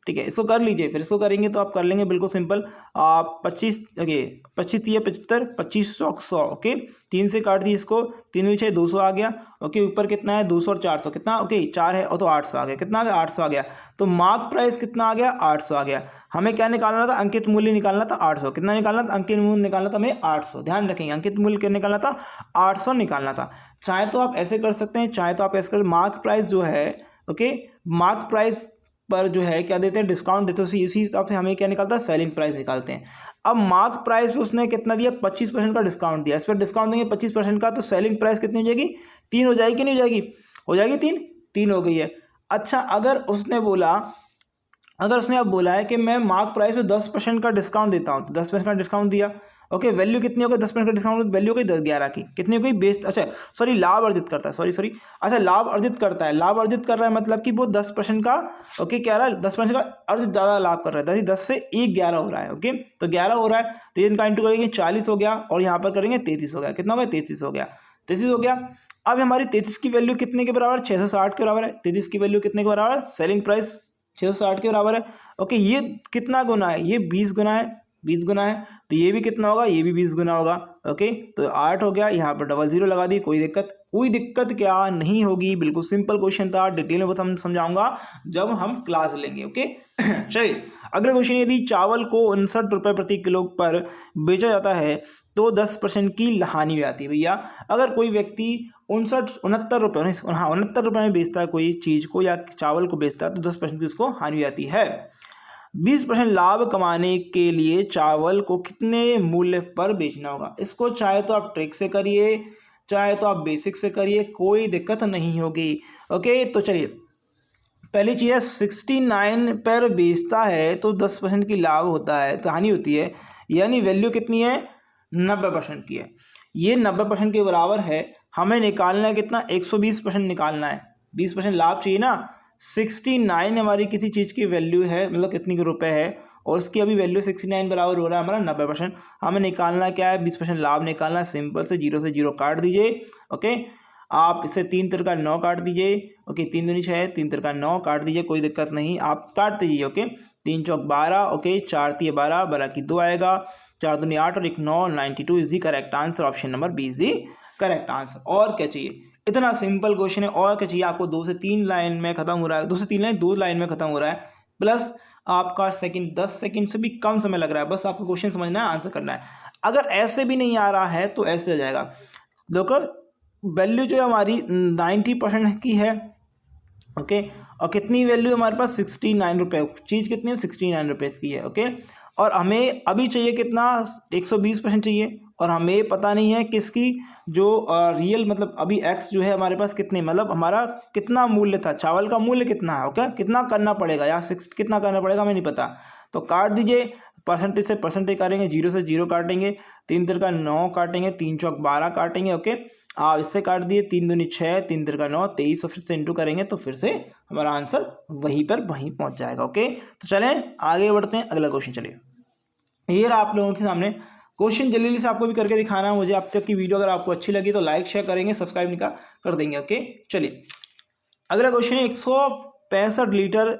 ठीक है। इसको कर लीजिए, फिर इसको करेंगे तो आप कर लेंगे बिल्कुल सिंपल, आप 25 ओके 25 या 75, 2500 ओके, 3 से काट दी इसको, 3 6 200 आ गया ओके, ऊपर कितना है 200 और 400 कितना ओके 4 है, और तो 800 आ गया, कितना आ गया 800 आ गया। तो मार्क प्राइस कितना आ गया 800 आ गया, हमें क्या निकालना था, अंकित मूल्य निकालना था 800, कितना निकालना था, अंकित मूल्य निकालना था हमें 800, ध्यान रखेंगे अंकित मूल्य क्या निकालना था 800 निकालना था। चाहे तो आप ऐसे कर सकते हैं, चाहे तो आप ऐसे कर, मार्क प्राइस जो है ओके, मार्क प्राइस पर जो है क्या देते हैं, डिस्काउंट देते हैं, इसी हिसाब से हमें क्या निकलता है, सेलिंग प्राइस निकालते हैं। अब मार्क प्राइस पे उसने कितना दिया, 25% का डिस्काउंट दिया, इस पर डिस्काउंट देंगे 25% का, तो सेलिंग प्राइस कितनी हो जाएगी, 3 हो जाएगी कि नहीं हो जाएगी, हो जाएगी 3 हो गई है। अच्छा अगर उसने अब बोला है कि मैं मार्क प्राइस पे 10% का डिस्काउंट देता हूँ, तो 10% का डिस्काउंट दिया ओके, वैल्यू कितनी हो गई, 10% का डिस्काउंट वैल्यू हो गई 11 की, कितनी हो गई बेस्ट, अच्छा सॉरी लाभ अर्जित करता है, सॉरी अच्छा लाभ अर्जित करता है, लाभ अर्जित कर रहा है मतलब कि वो 10% का ओके क्या रहा है, 10% का अर्जित ज़्यादा लाभ कर रहा है, 10 से 11 हो रहा है ओके, तो 11 हो रहा है, तो इनका इंटू करेंगे 40 हो गया, और यहाँ पर करेंगे 33 हो गया, कितना हो गया 33 हो गया, 33 हो गया। अब हमारी 33 की वैल्यू कितने के बराबर, 660 के बराबर है, 33 की वैल्यू कितने के बराबर, सेलिंग प्राइस 660 के बराबर है ओके। ये कितना गुना है, ये 20 गुना है, 20 गुना है, तो ये भी कितना होगा, ये भी 20 गुना होगा ओके, तो 8 हो गया, यहाँ पर 00 लगा दी, कोई कोई दिक्कत क्या नहीं होगी, बिल्कुल सिंपल क्वेश्चन था। डिटेल में हम समझाऊंगा जब हम क्लास लेंगे। ओके चलिए अगला क्वेश्चन, यदि चावल को 59 रुपये प्रति किलो पर बेचा जाता है तो 10% की हानि हो जाती है। भैया अगर कोई व्यक्ति 69 रुपये में बेचता है कोई चीज़ को या चावल को बेचता है तो 10% की उसको हानि हो जाती है। 20% लाभ कमाने के लिए चावल को कितने मूल्य पर बेचना होगा? इसको चाहे तो आप ट्रिक से करिए, चाहे तो आप बेसिक से करिए, कोई दिक्कत नहीं होगी। ओके तो चलिए पहली चीज़ है 69 पर बेचता है तो 10% की लाभ होता है तो हानि होती है, यानी वैल्यू कितनी है 90% की है। ये 90% के बराबर है, हमें निकालना है कितना 120% निकालना है। 20% लाभ चाहिए ना। 69 हमारी किसी चीज़ की वैल्यू है, मतलब कितनी के रुपए है, और उसकी अभी वैल्यू 69 बराबर हो रहा है हमारा 90%। हमें निकालना क्या है 20% लाभ निकालना है। सिंपल से 0 से 0 काट दीजिए। ओके आप इसे 3 तिरका 9 काट दीजिए। ओके 3 दूनी 6, 3 तिरका 9 काट दीजिए, कोई दिक्कत नहीं, आप काट दीजिए। ओके 3 चौक 12, ओके 4 तिये 12, 12 की 2 आएगा, 4 दूनी 8 और 1 9, 92 is the correct answer. Option number B is the correct answer. और क्या चाहिए, इतना सिंपल क्वेश्चन है। और क्या चाहिए आपको, 2 से 3 लाइन में खत्म हो रहा है, 2 से 3 लाइन 2 लाइन में खत्म हो रहा है, प्लस आपका सेकंड 10 सेकंड से भी कम समय लग रहा है। बस आपको क्वेश्चन समझना है, आंसर करना है। अगर ऐसे भी नहीं आ रहा है तो ऐसे आ जाएगा। देखो वैल्यू जो है हमारी 90% की है। ओके और कितनी वैल्यू हमारे पास 69 रुपये, चीज़ कितनी है 69 रुपये की है। ओके और हमें अभी चाहिए कितना 120% चाहिए, और हमें पता नहीं है किसकी जो रियल मतलब अभी एक्स जो है हमारे पास कितने, मतलब हमारा कितना मूल्य था, चावल का मूल्य कितना है। ओके कितना करना पड़ेगा या 6 कितना करना पड़ेगा हमें नहीं पता, तो काट दीजिए। परसेंटेज से परसेंटेज काटेंगे, 0 से 0 काटेंगे, 3 तिरका 9 काटेंगे, 3 चौक 12 काटेंगे। ओके आप इससे काट दिए, 3 दूनी 6, 3 तिरका 9, 23 और फिर से इंटू करेंगे तो फिर से हमारा आंसर वहीं पहुंच जाएगा। ओके तो चलें आगे बढ़ते हैं, अगला क्वेश्चन। चलिए ये रहा आप लोगों के सामने क्वेश्चन, जल्दी से आपको भी करके दिखाना है मुझे। अब तक की वीडियो अगर आपको अच्छी लगी तो लाइक शेयर करेंगे, सब्सक्राइब नहीं कर देंगे। ओके चलिए अगला क्वेश्चन है, 165 लीटर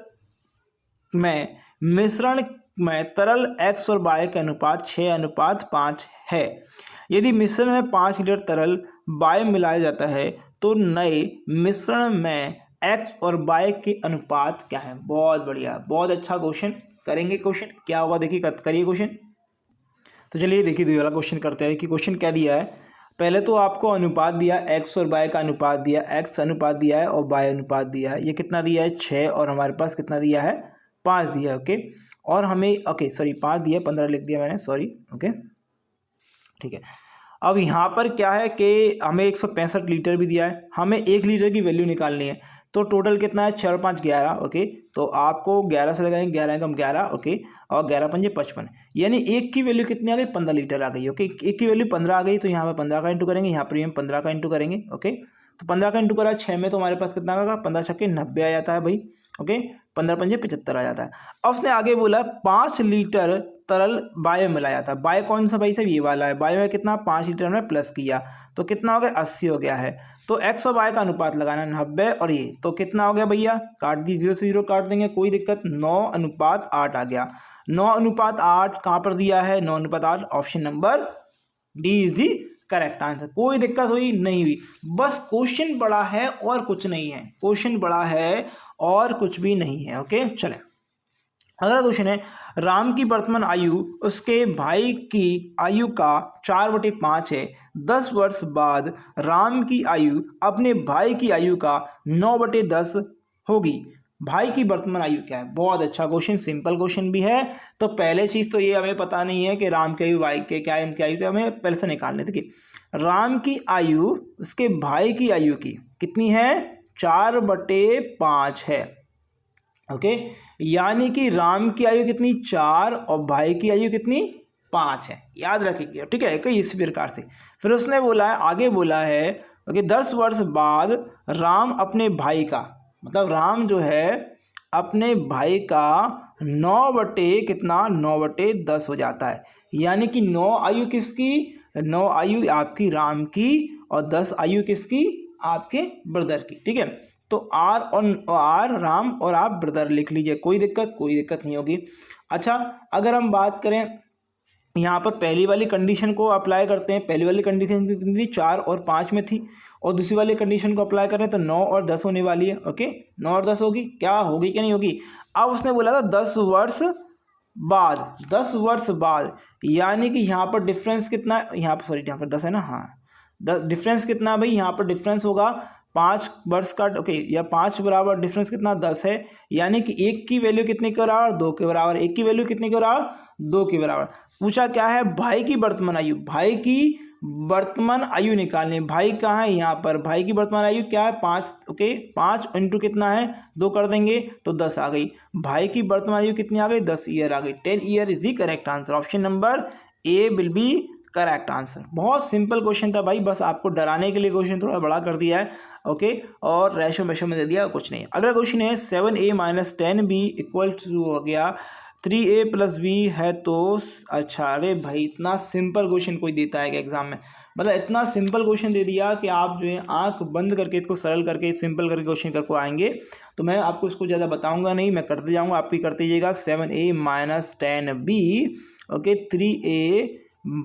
में मिश्रण में तरल x और y का अनुपात 6:5 है। यदि मिश्रण में 5 लीटर तरल y मिलाया जाता है तो नए मिश्रण में x और y के अनुपात क्या है? बहुत बढ़िया, बहुत अच्छा क्वेश्चन। करेंगे क्वेश्चन क्या होगा, देखिए करिए क्वेश्चन। तो चलिए देखिए दूसरा वाला क्वेश्चन करते हैं कि क्वेश्चन क्या दिया है। पहले तो आपको अनुपात दिया, x और y का अनुपात दिया, x अनुपात दिया है और y अनुपात दिया है। ये कितना दिया है 6, और हमारे पास कितना दिया है 5 दिया है। ओके और हमें 5 दिया, 15 लिख दिया मैंने, सॉरी। ओके ठीक है, अब यहाँ पर क्या है कि हमें 165 लीटर भी दिया है, हमें 1 लीटर की वैल्यू निकालनी है। तो टोटल कितना है 6 और 5 11। ओके तो आपको 11 से लगाएंगे, 11 कम 11। ओके और 11 पंजे 55, यानी 1 की वैल्यू कितनी आ गई 15 लीटर आ गई। ओके 1 की वैल्यू 15 आ गई, तो यहाँ पर 15 का इंटू करेंगे, यहाँ पर भी हम 15 का इंटू करेंगे। ओके तो 15 का इंटू करा 6 में, तो हमारे पास कितना आएगा 15 छक्के 90 आ जाता है भाई। ओके 15 पंजे 75 आ जाता है। अब उसने आगे बोला 5 लीटर तरल बायो मिलाया था। बायो कौन सा भाई साहब, ये वाला है। बायो में कितना 5 लीटर में प्लस किया तो कितना हो गया 80 हो गया है। तो x और y का अनुपात लगाना 90 और ये, तो कितना हो गया भैया, काट दी 0 से 0 काट देंगे, कोई दिक्कत। 9:8 आ गया। 9:8 कहाँ पर दिया है 9:8, option number D is the correct answer. कोई दिक्कत हुई नहीं हुई, बस क्वेश्चन बड़ा है और कुछ नहीं है, क्वेश्चन बड़ा है और कुछ भी नहीं है। ओके चलें अगला क्वेश्चन है, राम की वर्तमान आयु उसके भाई की आयु का 4/5 है। 10 वर्ष बाद राम की आयु अपने भाई की आयु का 9/10 होगी। भाई की वर्तमान आयु क्या है? बहुत अच्छा क्वेश्चन, सिंपल क्वेश्चन भी है। तो पहले चीज़ तो ये हमें पता नहीं है कि राम की आयु भाई के क्या है, इनकी आयु तो हमें पहले से निकालने थे कि राम की आयु उसके भाई की आयु की कितनी है 4/5 है। ओके यानी कि राम की आयु कितनी 4 और भाई की आयु कितनी 5 है, याद रखिए। ठीक है इस प्रकार से फिर उसने बोला है, आगे बोला है कि 10 वर्ष बाद राम अपने भाई का, मतलब राम जो है अपने भाई का 9/10 हो जाता है। यानी कि 9 आयु किसकी, 9 आयु आपकी राम की और 10 आयु किसकी, आपके ब्रदर की। ठीक है तो आर राम और आप ब्रदर लिख लीजिए, कोई दिक्कत नहीं होगी। अच्छा अगर हम बात करें यहाँ पर पहली वाली कंडीशन को अप्लाई करते हैं। पहली वाली कंडीशन कितनी थी, 4 और 5 में थी, और दूसरी वाली कंडीशन को अप्लाई करें तो 9 और 10 होने वाली है। ओके, 9 और 10 होगी, क्या होगी क्या नहीं होगी। अब उसने बोला था 10 वर्ष बाद, 10 वर्ष बाद, यानी कि यहाँ पर डिफरेंस कितना, यहाँ पर सॉरी यहाँ पर 10 है ना, हाँ, डिफरेंस कितना भाई, यहाँ पर डिफरेंस होगा 5 वर्ष का। ओके, या 5 बराबर डिफरेंस कितना 10 है, यानी कि 1 की वैल्यू कितने के बराबर, 2 के बराबर। 1 की वैल्यू कितने के बराबर, 2 के बराबर। पूछा क्या है, भाई की वर्तमान आयु, भाई की वर्तमान आयु निकालनी है। भाई कहाँ है, यहाँ पर भाई की वर्तमान आयु क्या है, 5। ओके, 5 इंटू कितना है, 2 कर देंगे तो 10 आ गई। भाई की वर्तमान आयु कितनी आ गई, 10 ईयर आ गई। 10 year is the correct answer. Option number A will be correct answer. बहुत सिंपल क्वेश्चन था भाई, बस आपको डराने के लिए क्वेश्चन थोड़ा बड़ा कर दिया है। ओके, और रेशो मेशो में दे दिया, कुछ नहीं है। अगला क्वेश्चन है 7a minus 10b equal to हो गया 3a प्लस b है तो, अच्छा, अरे भाई इतना सिंपल क्वेश्चन कोई देता है क्या एग्जाम में, मतलब इतना सिंपल क्वेश्चन दे दिया कि आप जो है आंख बंद करके इसको सरल करके सिंपल करके क्वेश्चन करके आएंगे। तो मैं आपको इसको ज़्यादा बताऊंगा नहीं, मैं करते जाऊंगा, आप भी करते जाइएगा। 7a minus 10b, okay, 3a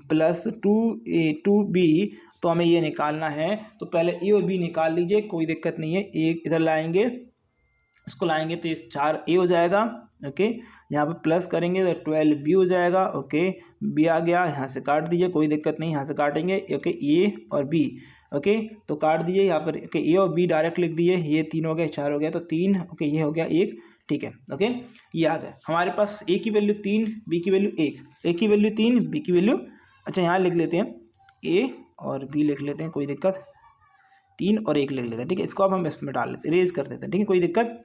plus 2b, तो हमें ये निकालना है। तो पहले ए और बी निकाल लीजिए, कोई दिक्कत नहीं है। एक इधर लाएंगे, इसको लाएंगे तो इस 4a हो जाएगा। ओके, यहाँ पे प्लस करेंगे तो 12b हो जाएगा। ओके, b आ गया, यहाँ से काट दीजिए, कोई दिक्कत नहीं, यहाँ से काटेंगे। ओके, a और b, ओके, तो काट दीजिए यहाँ पर। ओके, a और b डायरेक्ट लिख दीजिए, ये 3 हो गया, 4 हो गया, तो 3। ओके, ये हो गया 1, ठीक है। ओके, ये आ गया हमारे पास। a की वैल्यू 3, b की वैल्यू 1, a की वैल्यू 3, b की वैल्यू, अच्छा यहाँ लिख लेते हैं, a और b लिख लेते हैं, कोई दिक्कत, 3 और 1 लिख लेते हैं, ठीक है। इसको अब हम इसमें डाल लेते हैं, इरेज कर देते हैं, ठीक है, कोई दिक्कत।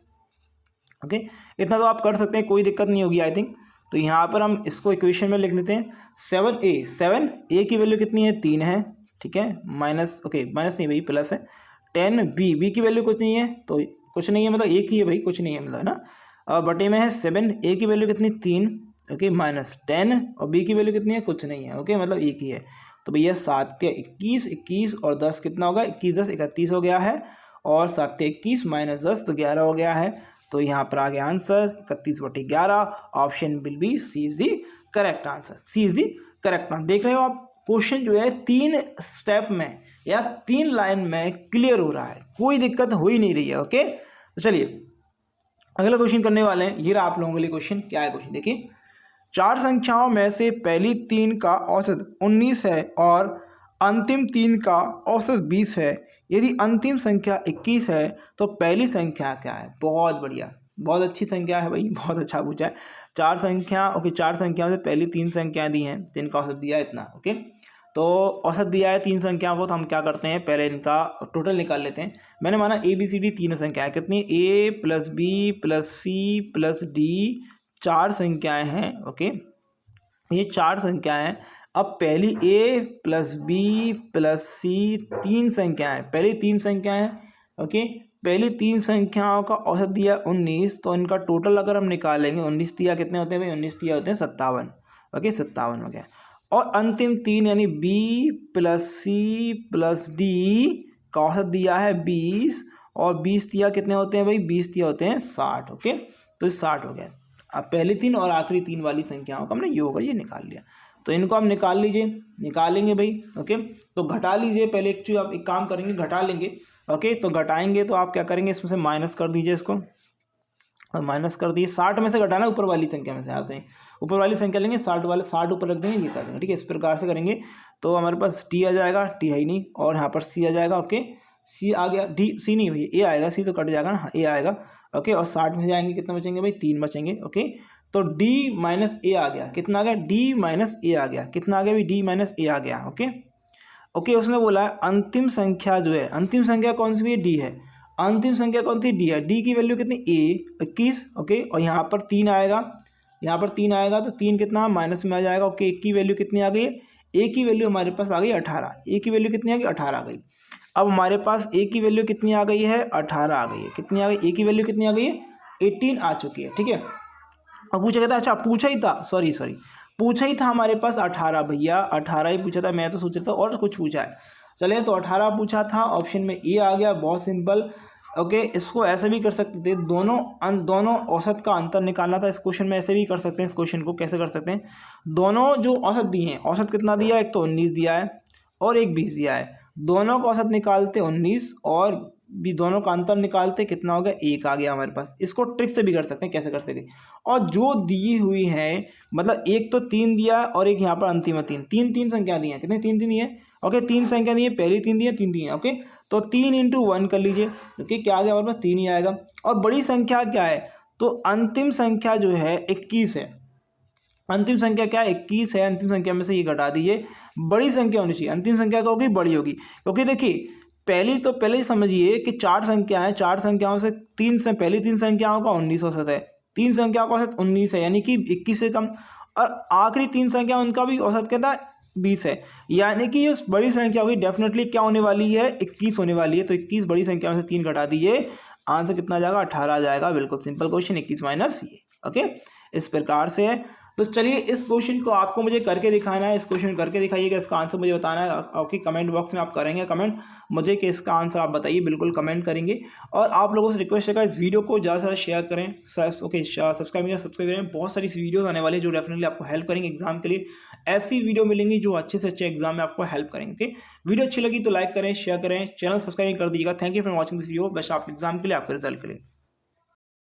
ओके, इतना तो आप कर सकते हैं, कोई दिक्कत नहीं होगी आई थिंक। तो यहाँ पर हम इसको इक्वेशन में लिख लेते हैं। 7a की वैल्यू कितनी है, 3 है, ठीक है, माइनस, ओके माइनस नहीं भाई, प्लस है। 10b की वैल्यू कुछ नहीं है, तो कुछ नहीं है मतलब 1 ही है भाई, कुछ नहीं है मतलब, है ना। और बटे में है 7a की वैल्यू कितनी, 3, ओके, माइनस 10, और b की वैल्यू कितनी है, कुछ नहीं है, ओके, मतलब 1 ही है। तो भैया 7 के 21, 21 और 10 कितना होगा, 21 10 31 हो गया है, और 7 के 21 माइनस 10 तो 11 हो गया है। तो यहाँ पर आ गया answer 31/11। Option will be C is the correct answer. C is the correct answer. देख रहे हो आप, क्वेश्चन जो है 3 स्टेप में या 3 लाइन में क्लियर हो रहा है, कोई दिक्कत हो ही नहीं रही है। ओके, तो चलिए अगला क्वेश्चन करने वाले हैं। ये रहा आप लोगों के लिए क्वेश्चन। क्या है क्वेश्चन, देखिए, 4 संख्याओं में से पहली 3 का औसत 19 है और अंतिम 3 का औसत 20 है। यदि अंतिम संख्या 21 है तो पहली संख्या क्या है। बहुत बढ़िया, बहुत अच्छी संख्या है भाई, बहुत अच्छा पूछा है। 4 संख्या, ओके, 4 संख्याओं से पहली 3 संख्याएं दी हैं, तो इनका औसत दिया है इतना। ओके, तो औसत दिया है 3 संख्याओं को, तो हम क्या करते हैं, पहले इनका टोटल निकाल लेते हैं। मैंने माना ABCD 3 संख्याएं, कितनी, A plus B plus C plus D, 4 संख्याएं हैं। ओके, ये 4 संख्याएं हैं। अब पहली A plus B plus C 3 संख्याएं, पहली 3 संख्याएं हैं। ओके, पहली 3 संख्याओं का औसत दिया 19, तो इनका टोटल अगर हम निकालेंगे, 19 दिया कितने होते हैं भाई, 19 दिया होते हैं 57। ओके, 57 हो गया। और अंतिम 3 यानी B plus C plus D का औसत दिया है 20, और 20 दिया कितने होते हैं भाई, 20 दिया होते हैं 60। ओके, तो 60 हो गया। अब पहली 3 और आखिरी 3 वाली संख्याओं का हमने योग ये निकाल लिया, तो इनको हम निकाल लीजिए, निकालेंगे भाई। ओके, तो घटा लीजिए पहले, एक्चुअली आप एक काम करेंगे, घटा लेंगे। ओके, तो घटाएंगे तो आप क्या करेंगे, इसमें से माइनस कर दीजिए इसको, और माइनस कर दिए। 60 में से घटाना, ऊपर वाली संख्या में से आते हैं, ऊपर वाली संख्या लेंगे, 60 वाले 60 ऊपर रख देंगे, ये कर देंगे, ठीक है। इस प्रकार से करेंगे तो हमारे पास टी आ जाएगा, टी है ही नहीं, और यहाँ पर सी आ जाएगा। ओके, सी आ गया, डी सी नहीं भैया, ए आएगा, सी तो कट जाएगा ना, ए आएगा। ओके, और 60 में जाएंगे, कितना बचेंगे भाई, 3 बचेंगे। ओके, तो d माइनस ए आ गया, कितना आ गया, d माइनस ए आ गया, कितना आ गया भाई, d माइनस ए आ गया। ओके, ओके, उसने बोला है अंतिम संख्या जो है, अंतिम संख्या कौन सी है, d है। अंतिम संख्या कौन सी, d है। d की वैल्यू कितनी, a 21। ओके, और यहाँ पर 3 आएगा, यहाँ पर 3 आएगा, तो 3 कितना माइनस में आ जाएगा। ओके, a की वैल्यू कितनी आ गई, a की वैल्यू हमारे पास आ गई 18, a की वैल्यू कितनी आ गई, 18 आ गई। अब हमारे पास a की वैल्यू कितनी आ गई है, 18 आ गई है। कितनी आ गई, a की वैल्यू कितनी आ गई है, 18 आ चुकी है, ठीक है। अब पूछा गया था, अच्छा पूछा ही था, सॉरी पूछा ही था हमारे पास 18 भैया, 18 ही पूछा था, मैं तो सोच रहा था और कुछ पूछा है। चलिए, तो 18 पूछा था, ऑप्शन में ए आ गया, बहुत सिंपल। ओके, इसको ऐसे भी कर सकते थे, दोनों औसत का अंतर निकालना था इस क्वेश्चन में। ऐसे भी कर सकते हैं इस क्वेश्चन को। कैसे कर सकते हैं, दोनों जो औसत दिए हैं, औसत कितना दिया है, एक तो 19 दिया है और एक 20 दिया है, दोनों का औसत निकालते 19 और भी दोनों का अंतर निकालते, कितना हो गया, 1 आ गया हमारे पास। इसको ट्रिक से भी कर सकते हैं। कैसे कर सकते हैं, और जो दी हुई है, मतलब एक तो 3 दिया है और एक यहाँ पर अंतिम है 3, 3 संख्या दी है, कितने 3 दी है, ओके 3 संख्या दी है, पहली 3 दी है, 3 दी है, ओके। तो 3 इंटू 1 कर लीजिए, ओके, क्या आ गया हमारे पास, 3 ही आएगा। और बड़ी संख्या क्या है, तो अंतिम संख्या जो है 21 है। अंतिम संख्या क्या है, 21 है। अंतिम संख्या में से ये घटा दीजिए, बड़ी संख्या होनी चाहिए। अंतिम संख्या क्या होगी, बड़ी होगी, क्योंकि देखिए पहले ही समझिए कि 4 संख्या है, 4 संख्याओं से पहली 3 संख्याओं का 19 औसत है, 3 संख्याओं का औसत 19 है, यानी कि 21 से कम। और आखिरी 3 संख्या उनका भी औसत कितना है, 20 है, यानी कि उस बड़ी संख्या होगी डेफिनेटली क्या होने वाली है, 21 होने वाली है। तो 21 बड़ी संख्या में से 3 घटा दीजिए, आंसर कितना आ जाएगा, 18 आ जाएगा। बिल्कुल सिंपल क्वेश्चन, 21 माइनस ये, ओके, इस प्रकार से है। तो चलिए इस क्वेश्चन को आपको मुझे करके दिखाना है, इस क्वेश्चन करके दिखाइएगा, इसका आंसर मुझे बताना है। ओके, कमेंट बॉक्स में आप करेंगे कमेंट मुझे कि इसका आंसर आप बताइए, बिल्कुल कमेंट करेंगे। और आप लोगों से रिक्वेस्ट है इस वीडियो को ज़्यादा से ज़्यादा शेयर करें, ओके, सब्सक्राइब करें। बहुत सारी वीडियोस आने वाली है जो डेफिनेटली आपको हेल्प करेंगे एग्जाम के लिए। ऐसी वीडियो मिलेंगी जो अच्छे से अच्छे एग्जाम में आपको हेल्प करेंगे। ओके, वीडियो अच्छी लगी तो लाइक करें, शेयर करें, चैनल सब्सक्राइब कर दीजिएगा। Thank you for watching this video. Best आपके एग्जाम के लिए, आपके रिजल्ट के लिए।